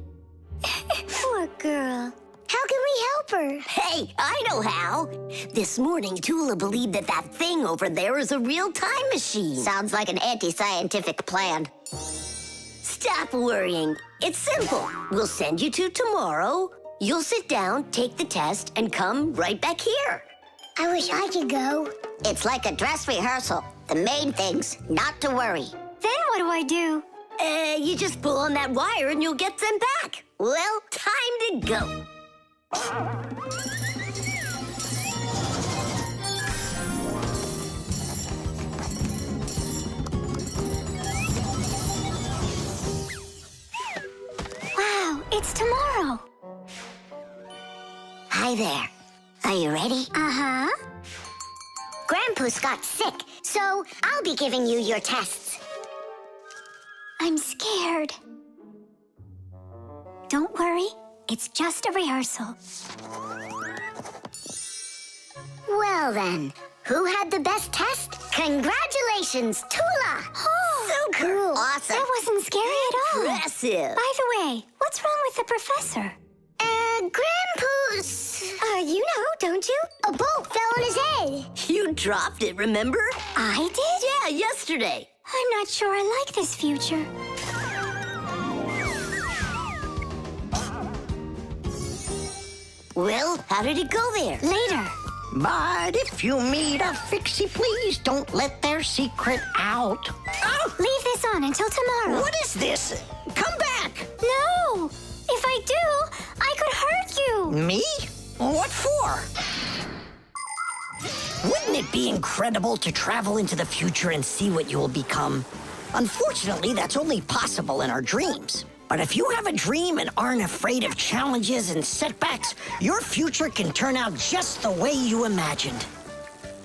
Poor girl. How can we help her? Hey, I know how. This morning, Tula believed that thing over there is a real time machine. Sounds like an anti-scientific plan. Stop worrying. It's simple. We'll send you to tomorrow. You'll sit down, take the test, and come right back here. I wish I could go. It's like a dress rehearsal. The main thing's not to worry. Then what do I do? You just pull on that wire and you'll get them back. Well, time to go. Wow, it's tomorrow. Hi there. Are you ready? Uh-huh. Grandpa's got sick, so I'll be giving you your tests. I'm scared. Don't worry, it's just a rehearsal. Well then, who had the best test? Congratulations, Tula! Oh, So cool. Awesome. that wasn't scary at all. Impressive. By the way, what's wrong with the professor? Grandpa's... you know, don't you? A bolt fell on his head. You dropped it, remember? I did? Yeah, yesterday. I'm not sure I like this future. Well, how did it go there? Later. But if you meet a Fixie, please don't let their secret out. Oh, leave this on until tomorrow. What is this? Come back! No! If I do, I could hurt you. Me? What for? Wouldn't it be incredible to travel into the future and see what you will become? Unfortunately, that's only possible in our dreams. But if you have a dream and aren't afraid of challenges and setbacks, your future can turn out just the way you imagined.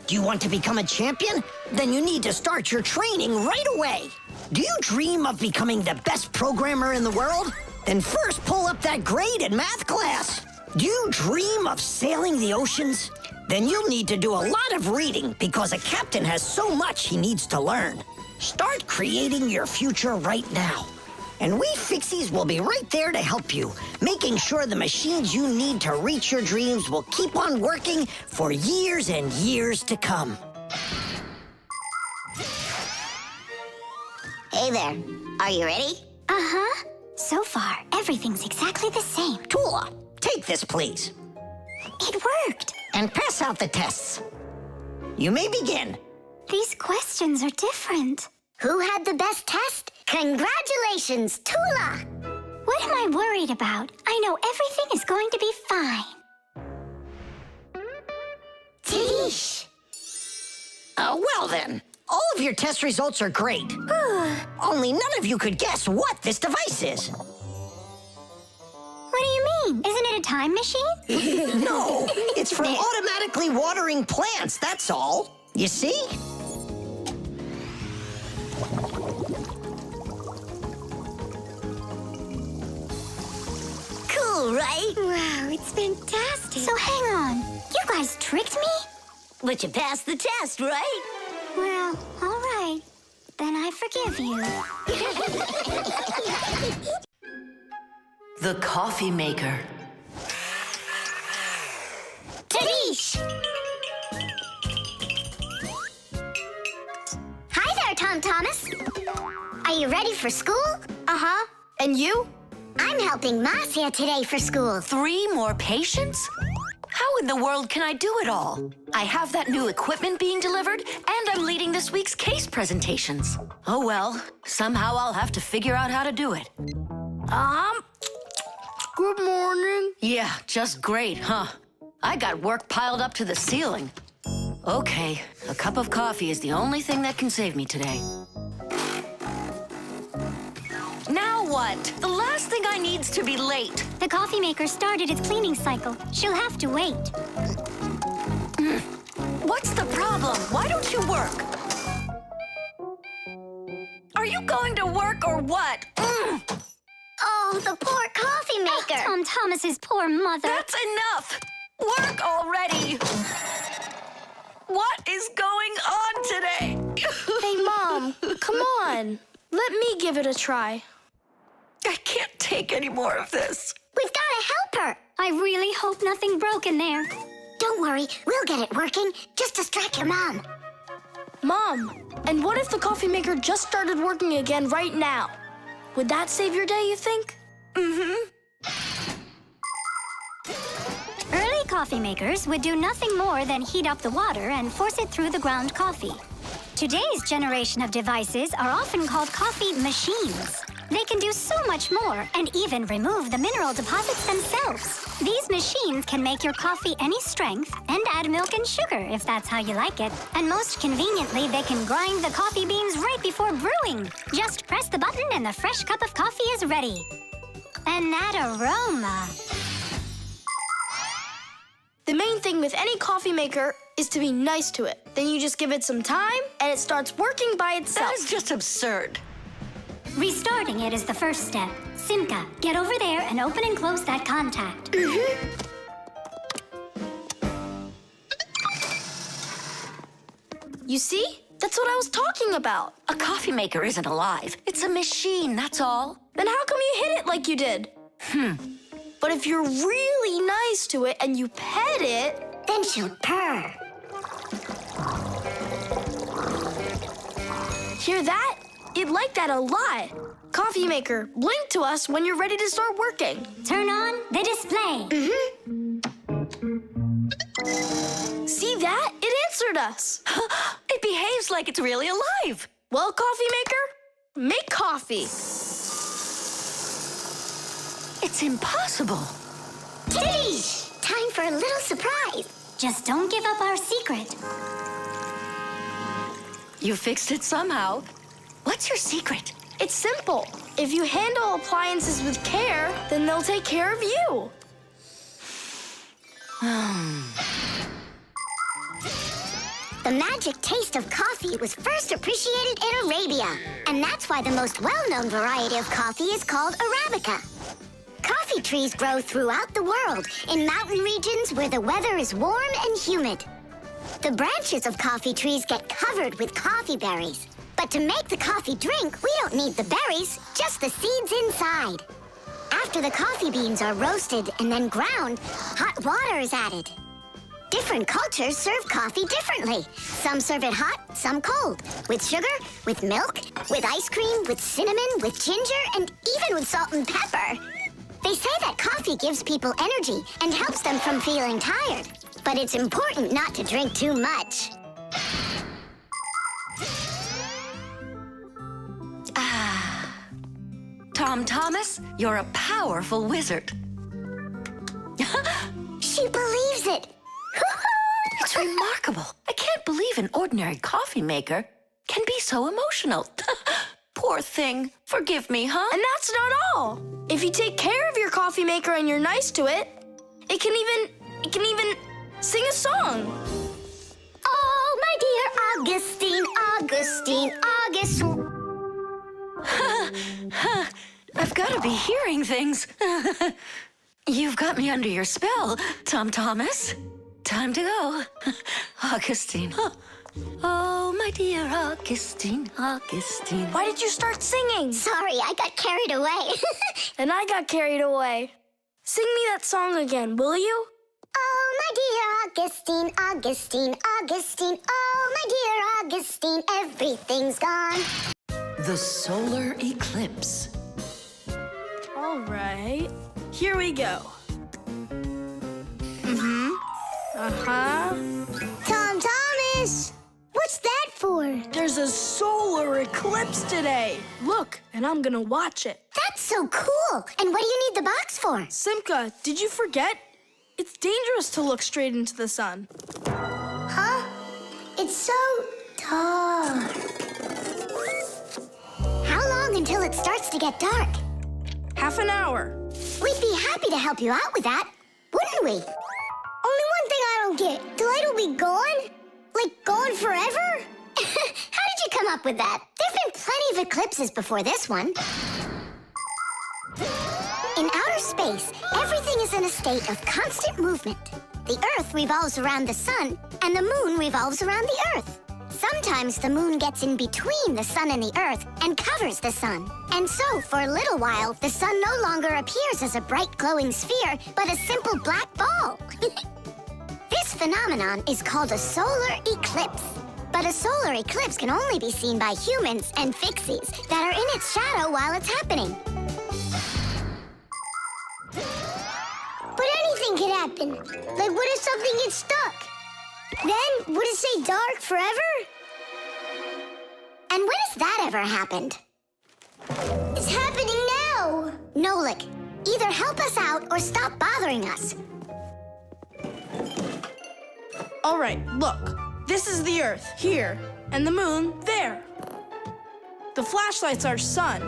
Do you want to become a champion? Then you need to start your training right away. Do you dream of becoming the best programmer in the world? Then first pull up that grade in math class. Do you dream of sailing the oceans? Then you'll need to do a lot of reading because a captain has so much he needs to learn. Start creating your future right now. And we Fixies will be right there to help you, making sure the machines you need to reach your dreams will keep on working for years and years to come. Hey there. Are you ready? Uh-huh. So far, everything's exactly the same. Tula, take this, please. It worked. And pass out the tests. You may begin. These questions are different. Who had the best test? Congratulations, Tula! What am I worried about? I know everything is going to be fine. Tish! Well then, all of your test results are great. Only none of you could guess what this device is. What do you mean? Isn't it a time machine? No, it's for automatically watering plants, that's all. You see? Cool, right? Wow, it's fantastic. So hang on. You guys tricked me? But you passed the test, right? Well, all right. Then I forgive you. The coffee maker. Tish! Hi there, Tom Thomas. Are you ready for school? Uh-huh. And you? I'm helping Masiya today for school. 3 more patients? How in the world can I do it all? I have that new equipment being delivered, and I'm leading this week's case presentations. Oh well, somehow I'll have to figure out how to do it. Good morning. Yeah, just great, huh? I got work piled up to the ceiling. Okay, a cup of coffee is the only thing that can save me today. Now what? The last thing I need's to be late. The coffee maker started its cleaning cycle. She'll have to wait. What's the problem? Why don't you work? Are you going to work or what? Oh, the poor coffee maker. Tom Thomas's poor mother. That's enough! Work already! What is going on today? Hey, Mom, come on. Let me give it a try. I can't take any more of this. We've got to help her. I really hope nothing broke in there. Don't worry, we'll get it working. Just distract your mom. Mom, and what if the coffee maker just started working again right now? Would that save your day, you think? Early coffee makers would do nothing more than heat up the water and force it through the ground coffee. Today's generation of devices are often called coffee machines. They can do so much more and even remove the mineral deposits themselves. These machines can make your coffee any strength and add milk and sugar if that's how you like it. And most conveniently, they can grind the coffee beans right before brewing. Just press the button and the fresh cup of coffee is ready. And that aroma. The main thing with any coffee maker is to be nice to it. Then you just give it some time and it starts working by itself. That is just absurd. Restarting it is the first step. Simka, get over there and open and close that contact. You see? That's what I was talking about. A coffee maker isn't alive. It's a machine, that's all. Then how come you hit it like you did? But if you're really nice to it and you pet it, Then she'll purr. hear that? It liked that a lot. Coffee maker, blink to us when you're ready to start working. Turn on the display. See that? It answered us. It behaves like it's really alive. Well, coffee maker, make coffee. It's impossible. Kitty! Time for a little surprise. Just don't give up our secret. You fixed it somehow. What's your secret? It's simple. If you handle appliances with care, then they'll take care of you. The magic taste of coffee was first appreciated in Arabia, and that's why the most well-known variety of coffee is called Arabica. Coffee trees grow throughout the world in mountain regions where the weather is warm and humid. The branches of coffee trees get covered with coffee berries. But to make the coffee drink, we don't need the berries, just the seeds inside. After the coffee beans are roasted and then ground, hot water is added. Different cultures serve coffee differently. Some serve it hot, some cold. With sugar, with milk, with ice cream, with cinnamon, with ginger, and even with salt and pepper. They say that coffee gives people energy and helps them from feeling tired. But it's important not to drink too much. Tom Thomas, you're a powerful wizard. She believes it. It's remarkable. I can't believe an ordinary coffee maker can be so emotional. Poor thing. Forgive me, huh? And that's not all. If you take care of your coffee maker and you're nice to it, it can even sing a song. Oh, my dear Augustine, Augustine, Augustine. I've got to be hearing things. You've got me under your spell, Tom Thomas. Time to go. Augustine. Oh, my dear Augustine, Augustine. Why did you start singing? Sorry, I got carried away. And I got carried away. Sing me that song again, will you? Oh, my dear Augustine, Augustine, Augustine. Oh, my dear Augustine, everything's gone. The Solar Eclipse. All right. Here we go. Tom Thomas! What's that for? There's a solar eclipse today. Look, and I'm gonna watch it. That's so cool. And what do you need the box for? Simka, did you forget? It's dangerous to look straight into the sun. Huh? It's so dark. How long until it starts to get dark? Half an hour. We'd be happy to help you out with that, wouldn't we? Only one thing I don't get. The light will be gone? Like gone forever? How did you come up with that? There've been plenty of eclipses before this one. In outer space, everything is in a state of constant movement. The Earth revolves around the sun, and the moon revolves around the Earth. Sometimes the moon gets in between the sun and the Earth and covers the sun. And so, for a little while, the sun no longer appears as a bright glowing sphere, but a simple black ball. This phenomenon is called a solar eclipse. But a solar eclipse can only be seen by humans and Fixies that are in its shadow while it's happening. But anything anything can happen. Like, what if something gets stuck? Then, would it stay dark forever? And when has that ever happened? It's happening now. Nolik, either help us out or stop bothering us. All right, look. This is the Earth, here, and the moon, there. The flashlight's our sun.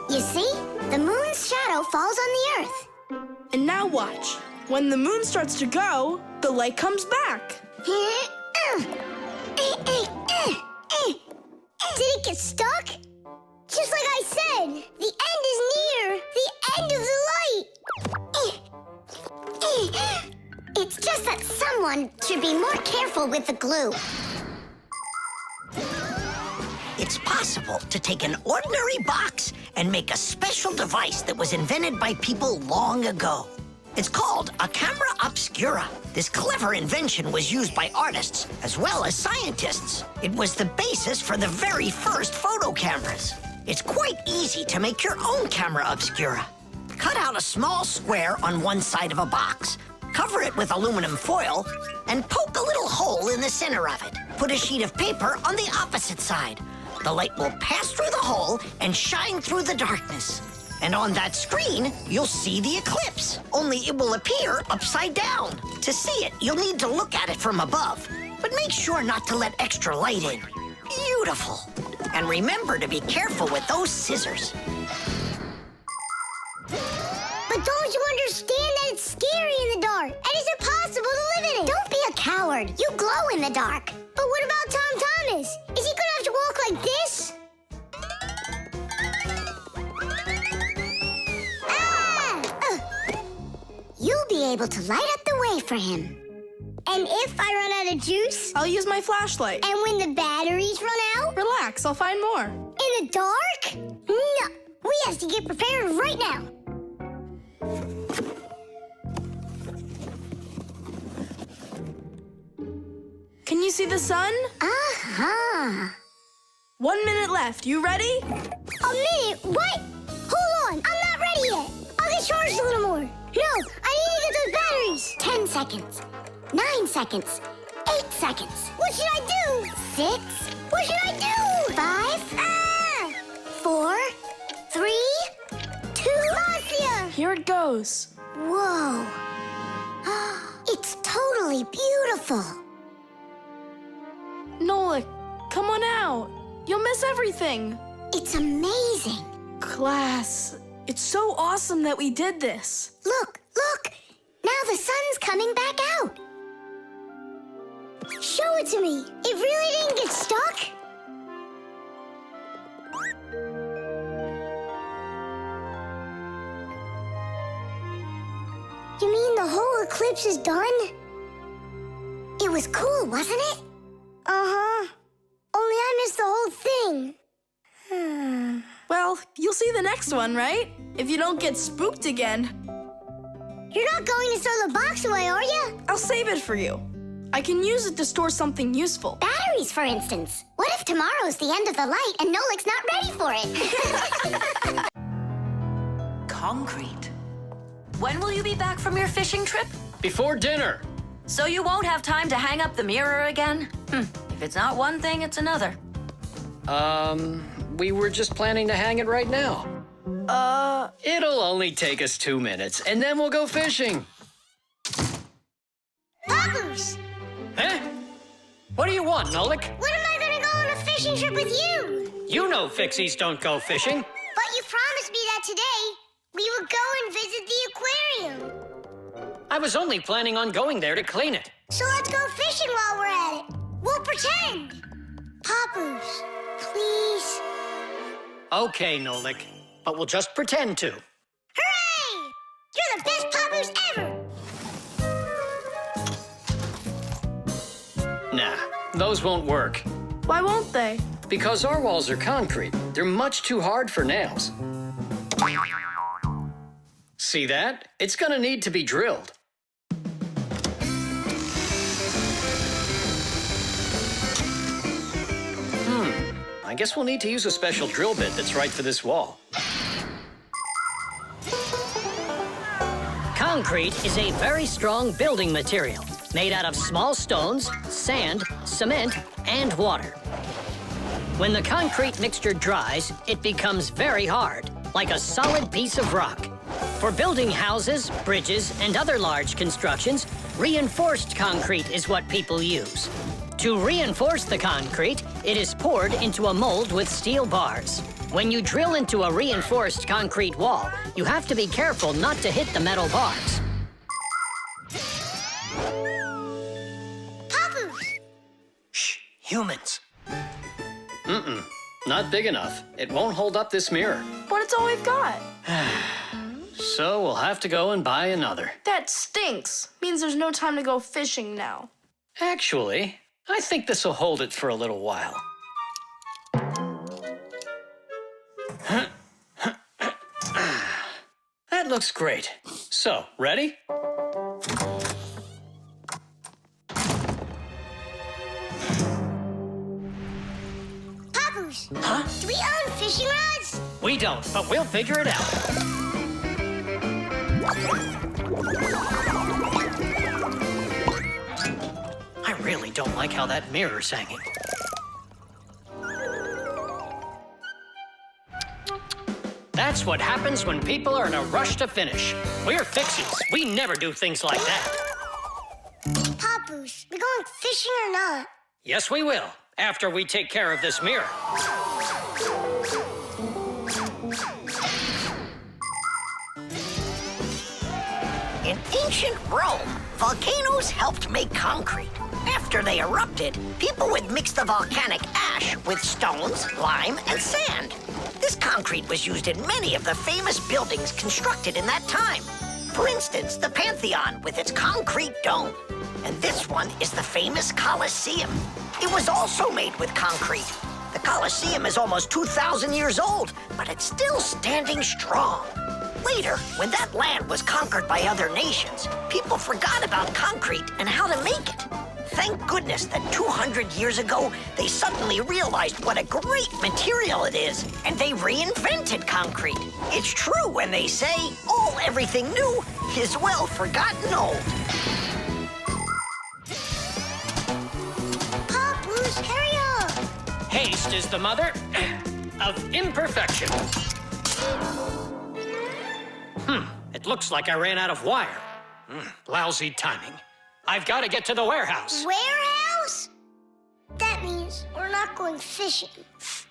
You see? The moon's shadow falls on the Earth. And now watch. When the moon starts to go, the light comes back. Did it get stuck? Just like I said, the end is near. The end of the light. It's just that someone should be more careful with the glue. It's possible to take an ordinary box and make a special device that was invented by people long ago. It's called a camera obscura. This clever invention was used by artists as well as scientists. It was the basis for the very first photo cameras. It's quite easy to make your own camera obscura. Cut out a small square on one side of a box, cover it with aluminum foil, and poke a little hole in the center of it. Put a sheet of paper on the opposite side. The light will pass through the hole and shine through the darkness. And on that screen, you'll see the eclipse, only it will appear upside down. To see it, you'll need to look at it from above, but make sure not to let extra light in. Beautiful. And remember to be careful with those scissors. But don't you understand that it's scary in the dark? And it's impossible to live in it? Don't be a coward. You glow in the dark. But what about Tom Thomas? Is he gonna have to walk like this? You'll be able to light up the way for him. And if I run out of juice? I'll use my flashlight. And when the batteries run out? Relax, I'll find more. In the dark? No, we have to get prepared right now. Can you see the sun? Uh-huh. 1 minute left. You ready? A minute? What? Hold on, I'm not ready yet. I'll get charged a little more. No, I need to get those batteries. 10 seconds. 9 seconds. 8 seconds. What should I do? 6. What should I do? 5. Ah! 4. 3. 2. Masiya! Here it goes. Whoa. It's totally beautiful. Nolik, come on out. You'll miss everything. It's amazing. Class, it's so awesome that we did this. Look, look. Now the sun's coming back out. Show it to me. It really didn't get stuck? You mean the whole eclipse is done? It was cool, wasn't it? Uh-huh. Only I missed the whole thing. Well, you'll see the next one, right? If you don't get spooked again. You're not going to throw the box away, are you? I'll save it for you. I can use it to store something useful. Batteries, for instance. What if tomorrow's the end of the light and Nolik's not ready for it? Concrete. When will you be back from your fishing trip? Before dinner. So you won't have time to hang up the mirror again? If it's not one thing, it's another. We were just planning to hang it right now. It'll only take us 2 minutes, and then we'll go fishing. Papus! Huh? What do you want, Nolik? When am I going to go on a fishing trip with you? You know Fixies don't go fishing. But you promised me that today we would go and visit the aquarium. I was only planning on going there to clean it. So let's go fishing while we're at it. We'll pretend. Papus, please. Okay, Nolik, but we'll just pretend to. Hooray! You're the best Papus ever. Nah, those won't work. Why won't they? Because our walls are concrete. They're much too hard for nails. See that? It's gonna need to be drilled. I guess we'll need to use a special drill bit that's right for this wall. Concrete is a very strong building material, made out of small stones, sand, cement, and water. When the concrete mixture dries, it becomes very hard, like a solid piece of rock. For building houses, bridges, and other large constructions, reinforced concrete is what people use. To reinforce the concrete, it is poured into a mold with steel bars. When you drill into a reinforced concrete wall, you have to be careful not to hit the metal bars. Papus! Shh, humans. Not big enough. It won't hold up this mirror. But it's all we've got. So we'll have to go and buy another. That stinks. Means there's no time to go fishing now. Actually, I think this will hold it for a little while. That looks great. So, ready? Papus! Huh? Do we own fishing rods? We don't, but we'll figure it out. I really don't like how that mirror's hanging. That's what happens when people are in a rush to finish. We're Fixies. We never do things like that. Papus, we going fishing or not? Yes, we will, after we take care of this mirror. In ancient Rome, volcanoes helped make concrete. After they erupted, people would mix the volcanic ash with stones, lime, and sand. This concrete was used in many of the famous buildings constructed in that time. For instance, the Pantheon with its concrete dome. And this one is the famous Colosseum. It was also made with concrete. The Colosseum is almost 2,000 years old, but it's still standing strong. Later, when that land was conquered by other nations, people forgot about concrete and how to make it. Thank goodness that 200 years ago, they suddenly realized what a great material it is, and they reinvented concrete. It's true when they say, oh, everything new is well forgotten old. Papus, hurry up! Haste is the mother of imperfection. It looks like I ran out of wire. Lousy timing. I've got to get to the warehouse. Warehouse? That means we're not going fishing.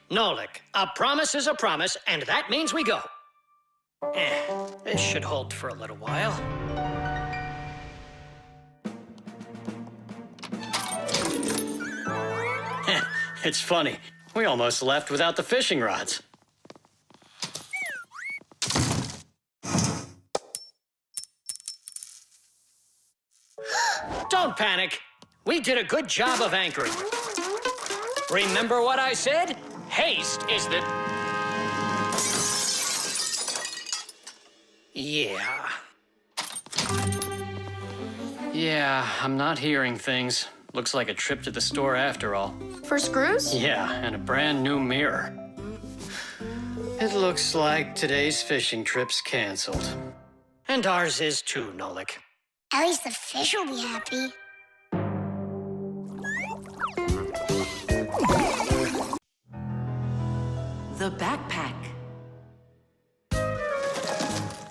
Nolik, a promise is a promise, and that means we go. This should hold for a little while. It's funny. We almost left without the fishing rods. Don't panic. We did a good job of anchoring. Remember what I said? Haste is the... Yeah, I'm not hearing things. Looks like a trip to the store after all. For screws? Yeah, and a brand new mirror. It looks like today's fishing trip's canceled. And ours is too, Nolik. At least the fish will be happy. The backpack.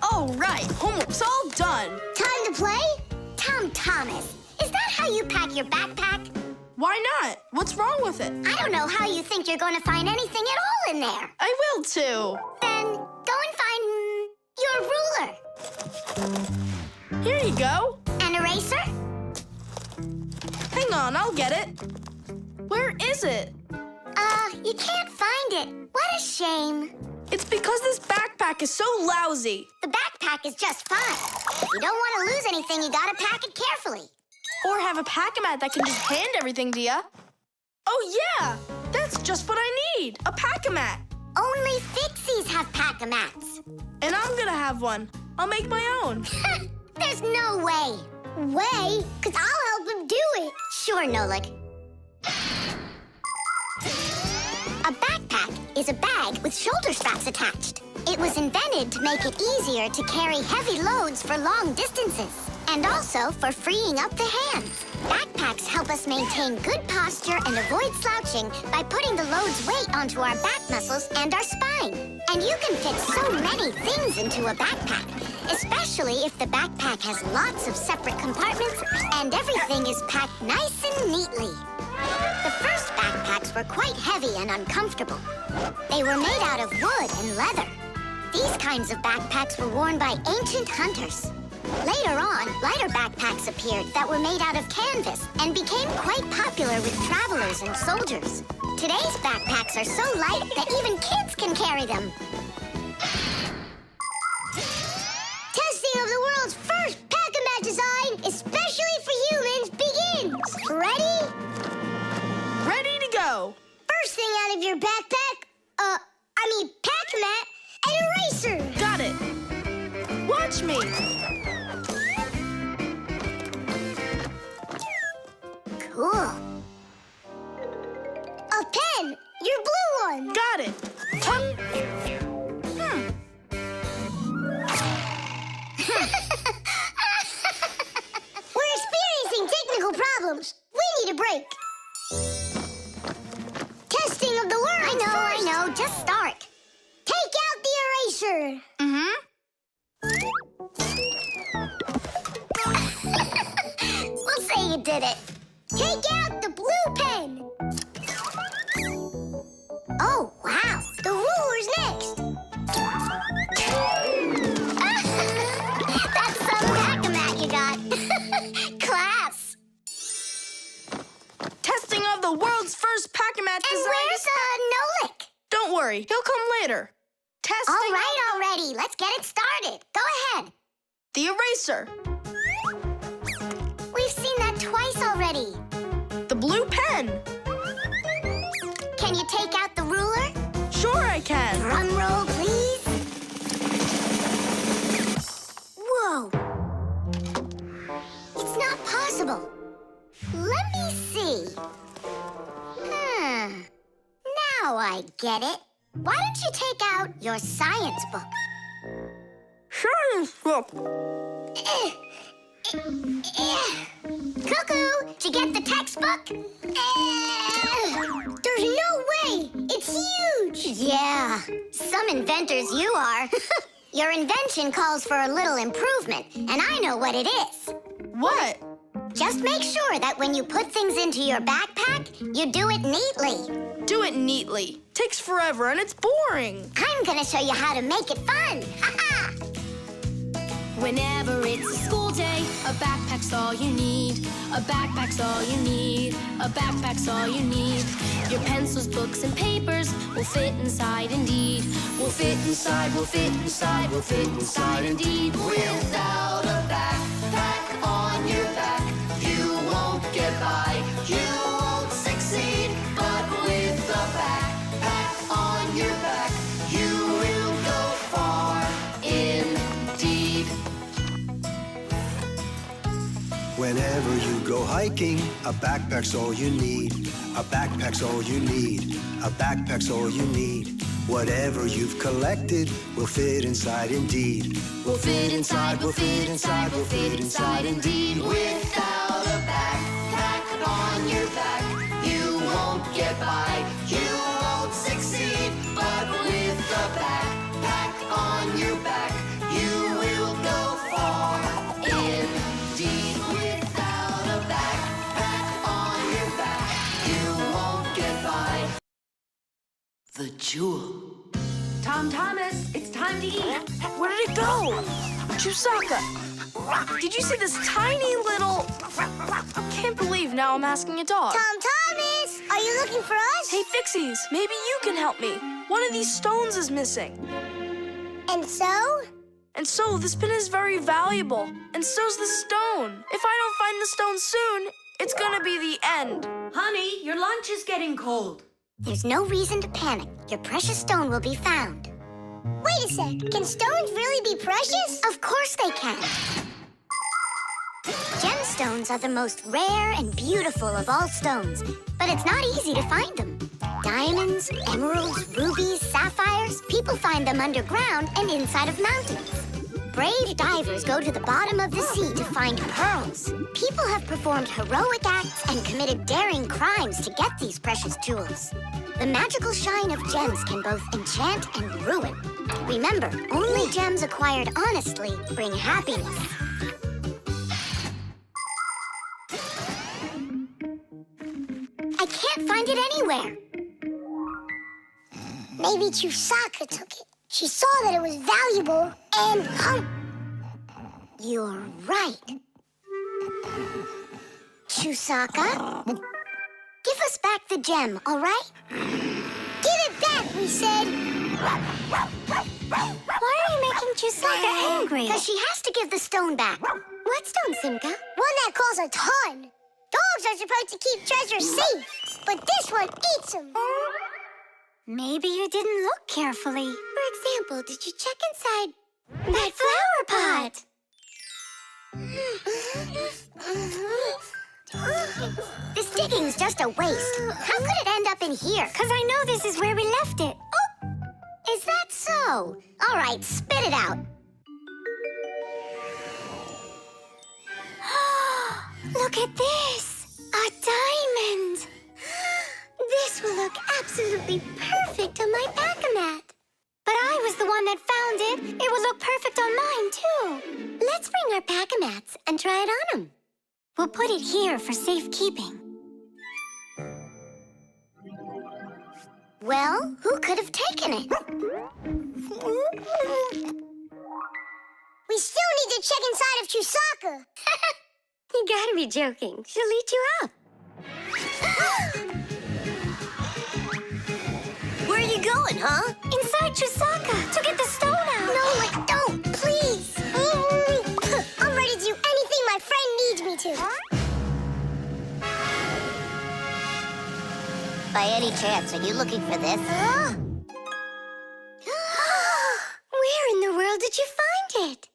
All right, homework's all done. Time to play? Tom Thomas, is that how you pack your backpack? Why not? What's wrong with it? I don't know how you think you're going to find anything at all in there. I will too. Then go and find your ruler. Here you go. An eraser? Hang on, I'll get it. Where is it? You can't find it. What a shame. It's because this backpack is so lousy. The backpack is just fine. If you don't want to lose anything, you gotta pack it carefully. Or have a pack-a-mat that can just hand everything to ya. Oh yeah, that's just what I need, a pack-a-mat. Only Fixies have pack-a-mats. And I'm gonna have one. I'll make my own. There's no way. Way? Because I'll help him do it. Sure, Nolik. A backpack is a bag with shoulder straps attached. It was invented to make it easier to carry heavy loads for long distances, and also for freeing up the hands. Backpacks help us maintain good posture and avoid slouching by putting the load's weight onto our back muscles and our spine. And you can fit so many things into a backpack, especially if the backpack has lots of separate compartments and everything is packed nice and neatly. The first backpacks were quite heavy and uncomfortable. They were made out of wood and leather. These kinds of backpacks were worn by ancient hunters. Later on, lighter backpacks appeared that were made out of canvas and became quite popular with travelers and soldiers. Today's backpacks are so light that even kids can carry them. Testing of the world's first pack-a-mat design, especially for humans, begins. Ready? Ready to go. First thing out of your backpack, pack-a-mat, an eraser. Got it. Watch me. Cool. A pen, your blue one. Got it. We're experiencing technical problems. We need a break. Testing of the world. I know. Just start. Take out the eraser. We'll say you did it. Take out the blue pen. Oh, wow. The ruler's next. That's some pack-a-mat you got. Class. Testing of the world's first pack-a-mat And design. where's Nolik? Don't worry, he'll come later. Testing All right, already. Let's get it started. Go ahead. the eraser. We've seen that twice already. The blue pen. Can you take out the ruler? Sure I can. Drum roll, please. Whoa. It's not possible. Let me see. Now I get it. Why don't you take out your science book? Science book. Cuckoo, did you get the textbook? There's no way. It's huge. Yeah, some inventors you are. Your invention calls for a little improvement, and I know what it is. What? Just make sure that when you put things into your backpack, you do it neatly. Do it neatly. Takes forever and it's boring. I'm gonna show you how to make it fun. Ha-ha! Whenever it's a school day, a backpack's all you need. A backpack's all you need. A backpack's all you need. Your pencils, books, and papers will fit inside indeed. Will fit inside, will fit inside, will fit inside indeed. Without a backpack on your back, you won't get by, you won't succeed. But with a backpack on your back, you will go far indeed. Whenever you go hiking, a backpack's all you need. A backpack's all you need. A backpack's all you need. Whatever you've collected will fit inside indeed. Will fit inside, will fit inside, will fit inside indeed. Without a backpack on your back, you won't get by, you won't succeed. But with a backpack on your back, you will go far indeed. Without a backpack on your back, you won't get by. The jewel. Tom Thomas, it's time to eat. Where did it go? Chusaka, did you see this tiny little... Can't believe now I'm asking a dog. Tom Thomas, are you looking for us? Hey, Fixies, maybe you can help me. One of these stones is missing. And so? And so this pin is very valuable, and so's the stone. If I don't find the stone soon, it's gonna be the end. Honey, your lunch is getting cold. There's no reason to panic. Your precious stone will be found. Wait a sec. Can stones really be precious? Of course they can. Gemstones are the most rare and beautiful of all stones, but it's not easy to find them. Diamonds, emeralds, rubies, sapphires, people find them underground and inside of mountains. Brave divers go to the bottom of the sea to find pearls. People have performed heroic acts and committed daring crimes to get these precious jewels. The magical shine of gems can both enchant and ruin. Remember, only gems acquired honestly bring happiness. I can't find it anywhere. Maybe Chusaka took it. She saw that it was valuable and You're right. Chusaka, give us back the gem, all right? give it back, we said. Why are you making Chusaka angry? Because she has to give the stone back. What stone, Simka? One that costs a ton. Dogs are supposed to keep treasure safe, but this one eats them. Maybe you didn't look carefully. For example, did you check inside that flower pot? This digging's just a waste. How could it end up in here? Because I know this is where we left it. Oh, is that so? All right, spit it out. Look at this! A diamond! This will look absolutely perfect on my back-a-mat. But I was the one that found it. It would look perfect on mine, too. Let's bring our back-a-mats and try it on them. We'll put it here for safekeeping. Well, who could have taken it? We still need to check inside of Chusaka. You gotta be joking. She'll eat you up. Where are you going, huh? Inside Chusaka, to get the stone out. No, don't, please. I'm ready to do anything my friend needs me to. By any chance, are you looking for this? Where in the world did you find it?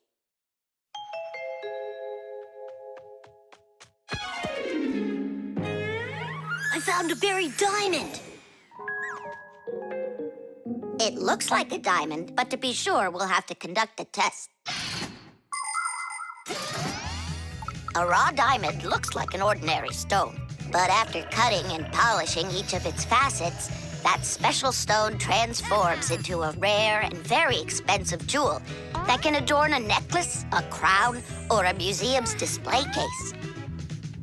I found a buried diamond. It looks like a diamond, but to be sure, we'll have to conduct a test. A raw diamond looks like an ordinary stone, but after cutting and polishing each of its facets, that special stone transforms into a rare and very expensive jewel that can adorn a necklace, a crown, or a museum's display case.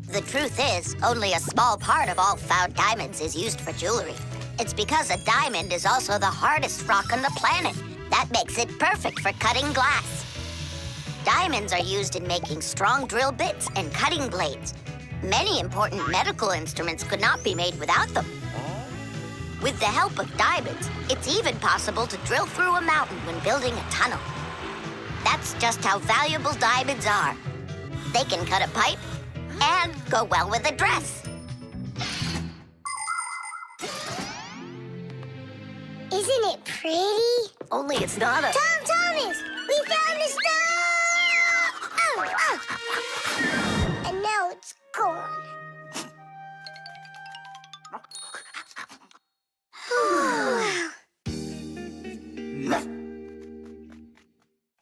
The truth is, only a small part of all found diamonds is used for jewelry. It's because a diamond is also the hardest rock on the planet. That makes it perfect for cutting glass. Diamonds are used in making strong drill bits and cutting blades. Many important medical instruments could not be made without them. With the help of diamonds, it's even possible to drill through a mountain when building a tunnel. That's just how valuable diamonds are. They can cut a pipe and go well with a dress. Isn't it pretty? Only it's not a... Tom Thomas, we found the stone! Oh. And now it's gone.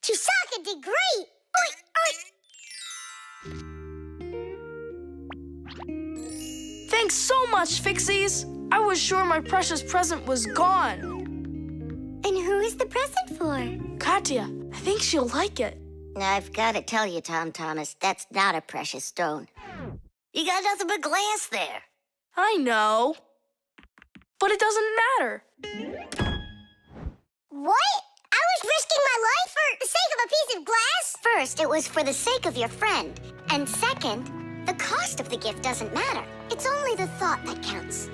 Chusaka did great! Thanks so much, Fixies. I was sure my precious present was gone. And who is the present for? Katya, I think she'll like it. I've got to tell you, Tom Thomas, that's not a precious stone. You got nothing but glass there. I know. But it doesn't matter. What? I was risking my life for the sake of a piece of glass? First, it was for the sake of your friend. And second, the cost of the gift doesn't matter. It's only the thought that counts.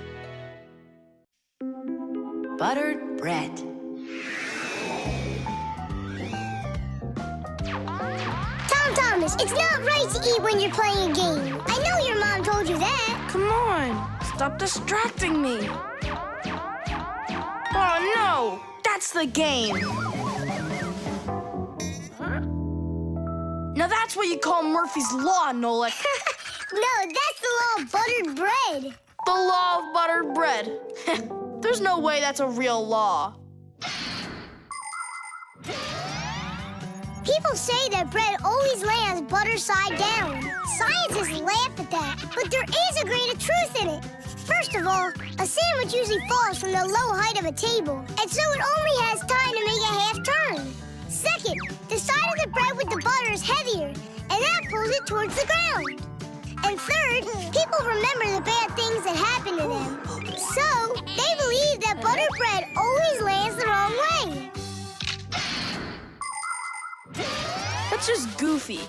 Buttered bread. Tom Thomas, it's not right to eat when you're playing a game. I know your mom told you that. Come on, stop distracting me. Oh no, that's the game. Now that's what you call Murphy's Law, Nolik. No, that's the law of buttered bread. The law of buttered bread. There's no way that's a real law. People say that bread always lands butter side down. Scientists laugh at that, but there is a grain of truth in it. First of all, a sandwich usually falls from the low height of a table, and so it only has time to make a half turn. Second, the side of the bread with the butter is heavier, and that pulls it towards the ground. And third, people remember the bad things that happen to them. So, they believe that buttered bread always lands the wrong way. That's just goofy.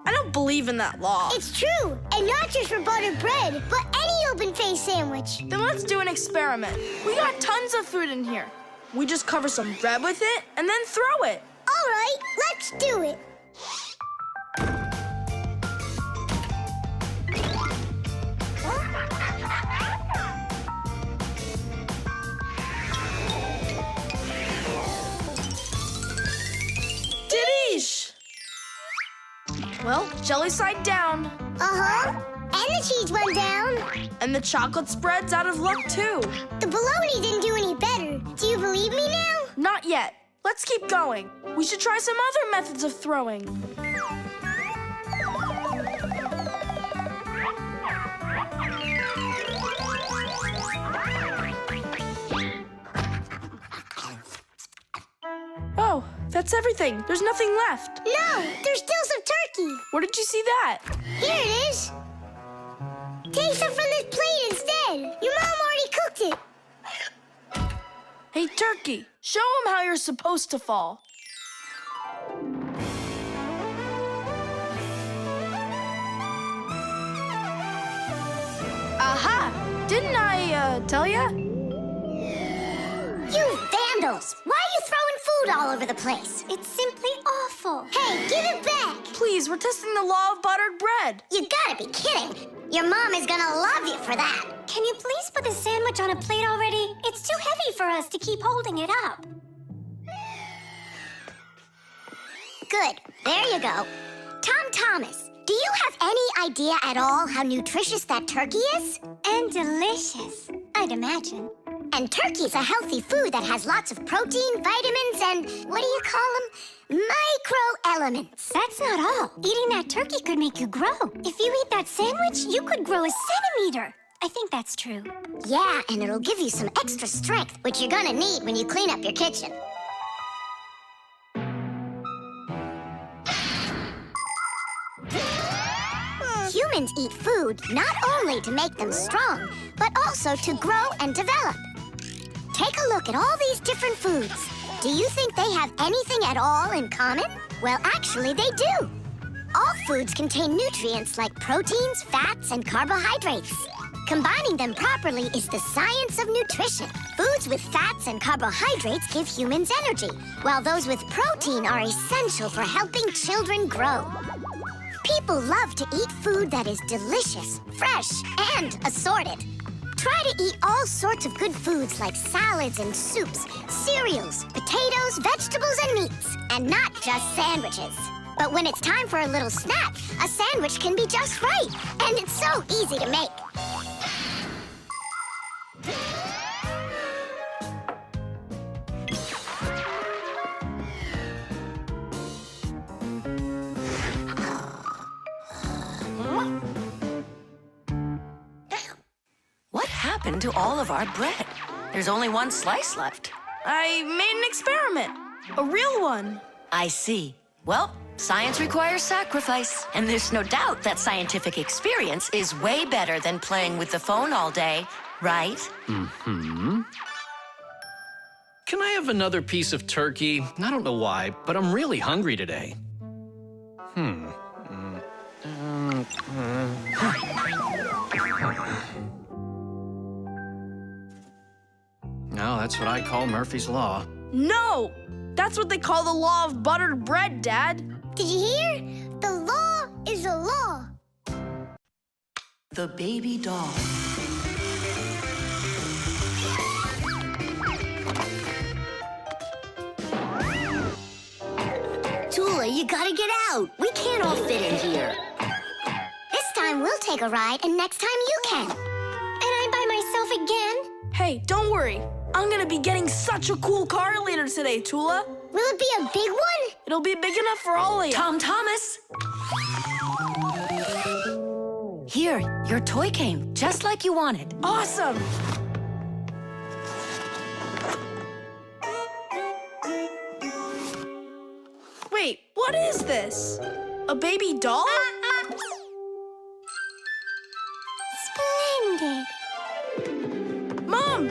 I don't believe in that law. It's true, and not just for buttered bread, but any open-faced sandwich. Then let's do an experiment. We got tons of food in here. We just cover some bread with it and then throw it. All right, let's do it. Didish! Well, jelly side down. Uh-huh. And the cheese went down. And the chocolate spread's out of luck, too. The bologna didn't do any better. Do you believe me now? Not yet. Let's keep going. We should try some other methods of throwing. Oh, that's everything. There's nothing left. No, there's still some turkey. Where did you see that? Here it is. Take some from this plate instead. Your mom already cooked it. Hey, turkey, show them how you're supposed to fall. Aha! Didn't I, tell ya? You vandals! Why are you throwing food all over the place? It's simply awful. Hey, give it back. Please, we're testing the law of buttered bread. You gotta be kidding. Your mom is gonna love you for that. Can you please put the sandwich on a plate already? It's too heavy for us to keep holding it up. Good. There you go. Tom Thomas, do you have any idea at all how nutritious that turkey is? And delicious, I'd imagine. And turkey's a healthy food that has lots of protein, vitamins, and what do you call them? Microelements. That's not all. Eating that turkey could make you grow. If you eat that sandwich, you could grow a centimeter. I think that's true. Yeah, and it'll give you some extra strength, which you're gonna need when you clean up your kitchen. Humans eat food not only to make them strong, but also to grow and develop. Take a look at all these different foods. Do you think they have anything at all in common? Well, actually, they do. All foods contain nutrients like proteins, fats, and carbohydrates. Combining them properly is the science of nutrition. Foods with fats and carbohydrates give humans energy, while those with protein are essential for helping children grow. People love to eat food that is delicious, fresh, and assorted. Try to eat all sorts of good foods like salads and soups, cereals, potatoes, vegetables, and meats, and not just sandwiches. But when it's time for a little snack, a sandwich can be just right, and it's so easy to make. What happened to all of our bread? There's only one slice left. I made an experiment. A real one. I see. Well, science requires sacrifice. And there's no doubt that scientific experience is way better than playing with the phone all day, right? Mm-hmm. Can I have another piece of turkey? I don't know why, but I'm really hungry today. No, that's what I call Murphy's Law. No! That's what they call the law of buttered bread, Dad. Did you hear? The law is the law. The baby doll. Tula, you gotta get out. We can't all fit in here. This time we'll take a ride, and next time you can. And I'm by again? Hey, don't worry. I'm gonna be getting such a cool car later today, Tula. Will it be a big one? It'll be big enough for all of you. Tom Thomas! Here, your toy came, just like you wanted. Awesome! Wait, what is this? A baby doll? Splendid. Mom,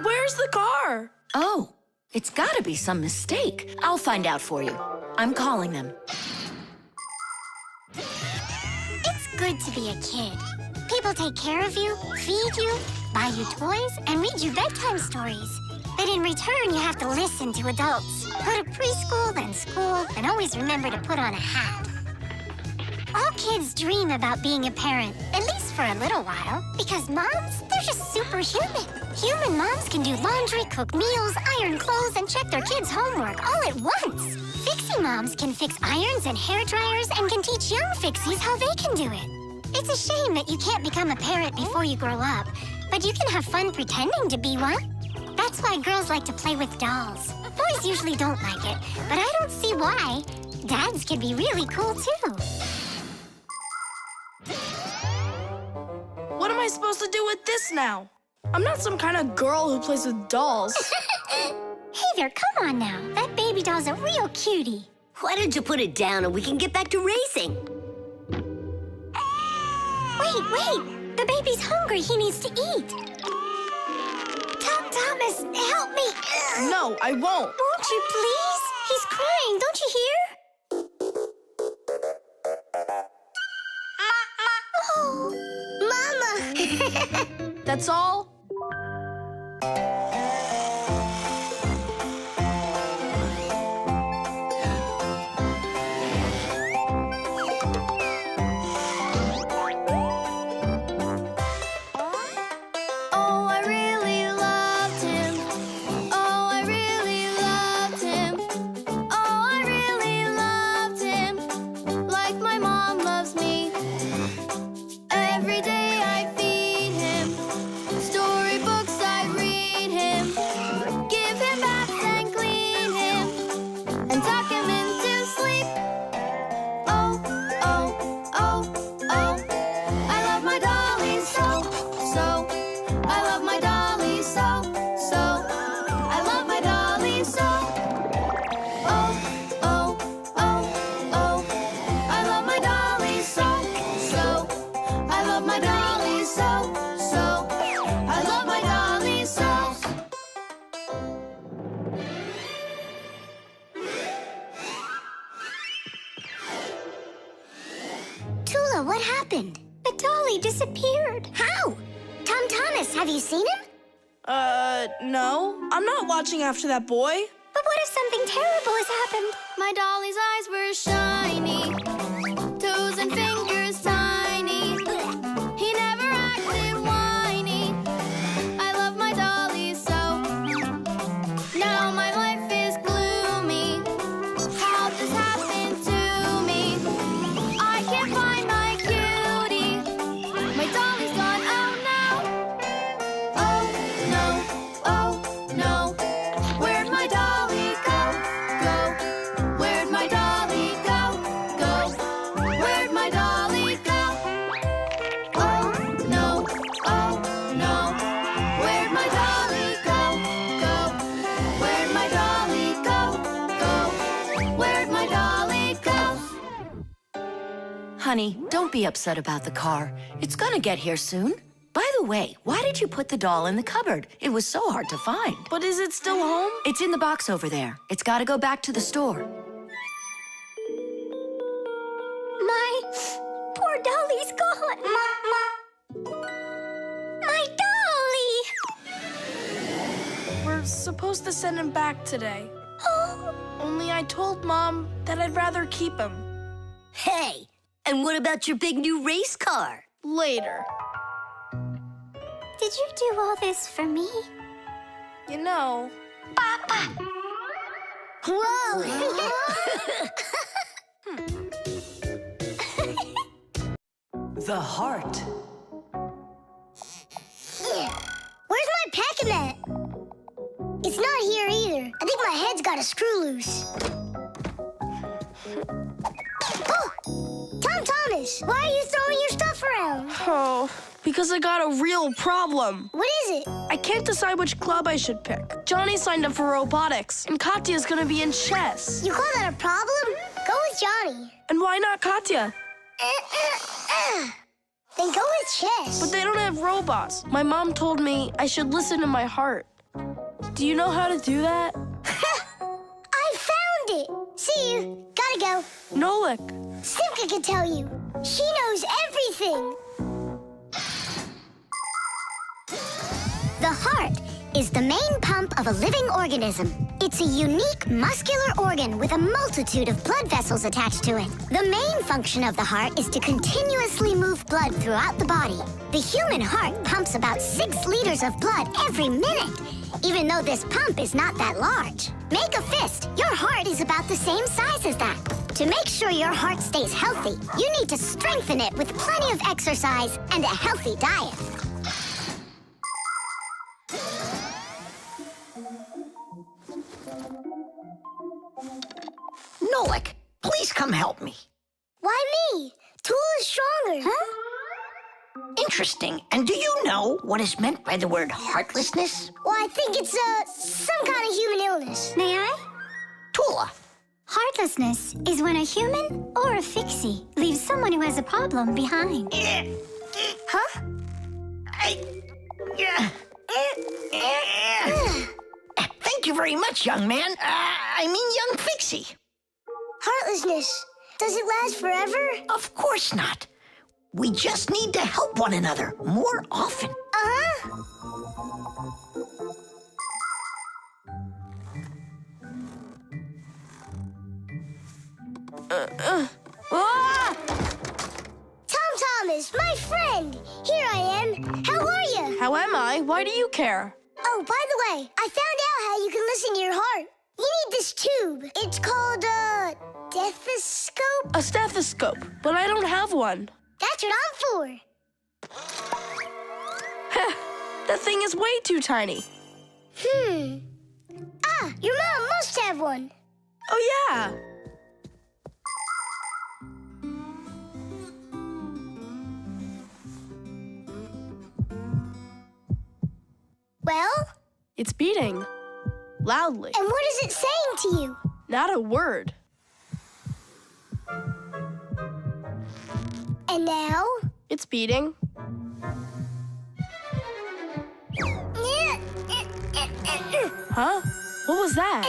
where's the car? Oh, it's gotta be some mistake. I'll find out for you. I'm calling them. It's good to be a kid. People take care of you, feed you, buy you toys, and read you bedtime stories. But in return, you have to listen to adults. Go to preschool, then school, and always remember to put on a hat. All kids dream about being a parent, at least for a little while, because moms, they're just superhuman. Human moms can do laundry, cook meals, iron clothes, and check their kids' homework all at once. Fixie moms can fix irons and hair dryers and can teach young fixies how they can do it. It's a shame that you can't become a parent before you grow up, but you can have fun pretending to be one. That's why girls like to play with dolls. Boys usually don't like it, but I don't see why. Dads can be really cool, too. What am I supposed to do with this now? I'm not some kind of girl who plays with dolls. Hey there, come on now. That baby doll's a real cutie. Why don't you put it down and we can get back to racing? Wait. The baby's hungry. He needs to eat. Thomas, help me. No, I won't. Won't you please? He's crying. Don't you hear? Oh, Mama! That's all? What happened? The dolly disappeared. How? Tom Thomas, have you seen him? No. I'm not watching after that boy. But what if something terrible has happened? My dolly's eyes were shiny, toes and fingers tiny. He never acted whiny. I love my dolly so. Now my life is gloomy. How this happened to me? I can't find my cutie. My dolly's gone, oh no. Oh no, oh no. Where'd my dolly go? Go. Where'd my dolly go? Go. Where'd my dolly go? Oh no, oh no. Where'd my dolly go? Go. Where'd my dolly go? Go. Where'd my dolly go? Honey, don't be upset about the car. It's gonna get here soon. By the way, why did you put the doll in the cupboard? It was so hard to find. But is it still home? It's in the box over there. It's gotta go back to the store. My poor dolly's gone. My dolly! We're supposed to send him back today. Oh, Only I told Mom that I'd rather keep him. Hey, and what about your big new race car? Later. did you do all this for me? You know, Whoa! The heart. that. It's not here either. I think my head's got a screw loose. Oh! Tom Thomas, why are you throwing your stuff around? Oh, because I got a real problem. What is it? I can't decide which club I should pick. Johnny signed up for robotics, and Katya's gonna be in chess. You call that a problem? Go with Johnny. And why not Katya? Then go with chess. But they don't have robots. My mom told me I should listen to my heart. Do you know how to do that? I found it. See you. Gotta go. Nolik. Simka can tell you. She knows everything. The heart is the main pump of a living organism. It's a unique muscular organ with a multitude of blood vessels attached to it. The main function of the heart is to continuously move blood throughout the body. The human heart pumps about 6 liters of blood every minute, even though this pump is not that large. Make a fist. Your heart is about the same size as that. To make sure your heart stays healthy, you need to strengthen it with plenty of exercise and a healthy diet. Nolik, please come help me. Why me? Tool is stronger. Huh? Interesting. And do you know what is meant by the word heartlessness? Well, I think it's some kind of human illness. May I? Tula. Heartlessness is when a human or a fixie leaves someone who has a problem behind. Huh? Thank you very much, young man. Young Fixie. Heartlessness. Does it last forever? Of course not. We just need to help one another more often. Tom Thomas, my friend. Here I am. How are you? How am I? Why do you care? Oh, by the way, I found out how you can listen to your heart. You need this tube. It's called a stethoscope. A stethoscope, but I don't have one. That's what I'm for. That thing is way too tiny. Your mom must have one. Oh, yeah. Well? It's beating. Loudly. And what is it saying to you? Not a word. And now? It's beating. Huh? What was that?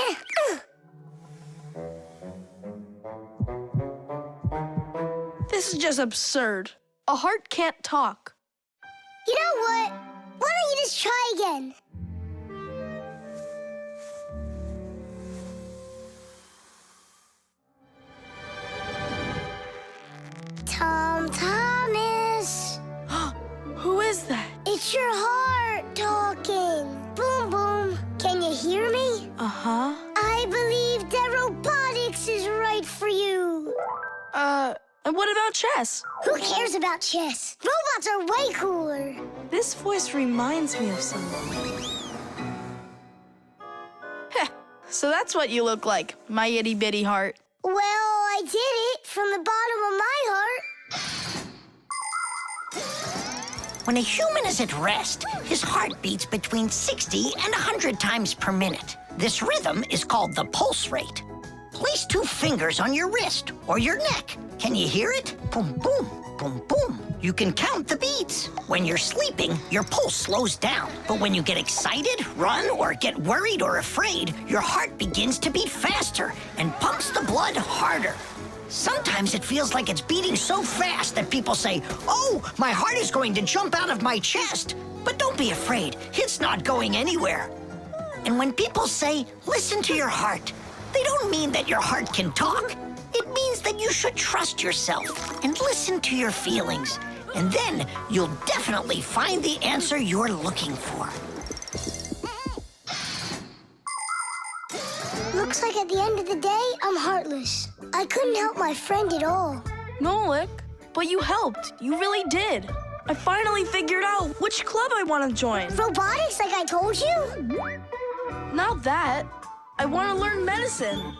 This is just absurd. A heart can't talk. You know what? Why don't you just try again? Tom Thomas. Who is that? It's your heart talking. Boom, boom. Can you hear me? Uh-huh. I believe that robotics is right for you. And what about chess? Who cares about chess? Robots are way cooler. This voice reminds me of someone. Heh, so that's what you look like, my itty-bitty heart. Well, I did it from the bottom of my heart. When a human is at rest, his heart beats between 60 and 100 times per minute. This rhythm is called the pulse rate. Place 2 fingers on your wrist or your neck. Can you hear it? Boom, boom, boom, boom. You can count the beats. When you're sleeping, your pulse slows down. But when you get excited, run, or get worried or afraid, your heart begins to beat faster and pumps the blood harder. Sometimes it feels like it's beating so fast that people say, "Oh, my heart is going to jump out of my chest." But don't be afraid, it's not going anywhere. And when people say, "Listen to your heart," they don't mean that your heart can talk. It means that you should trust yourself and listen to your feelings. And then you'll definitely find the answer you're looking for. Looks like at the end of the day, I'm heartless. I couldn't help my friend at all. Nolik, but you helped. You really did. I finally figured out which club I want to join. Robotics, like I told you? Not that. I want to learn medicine.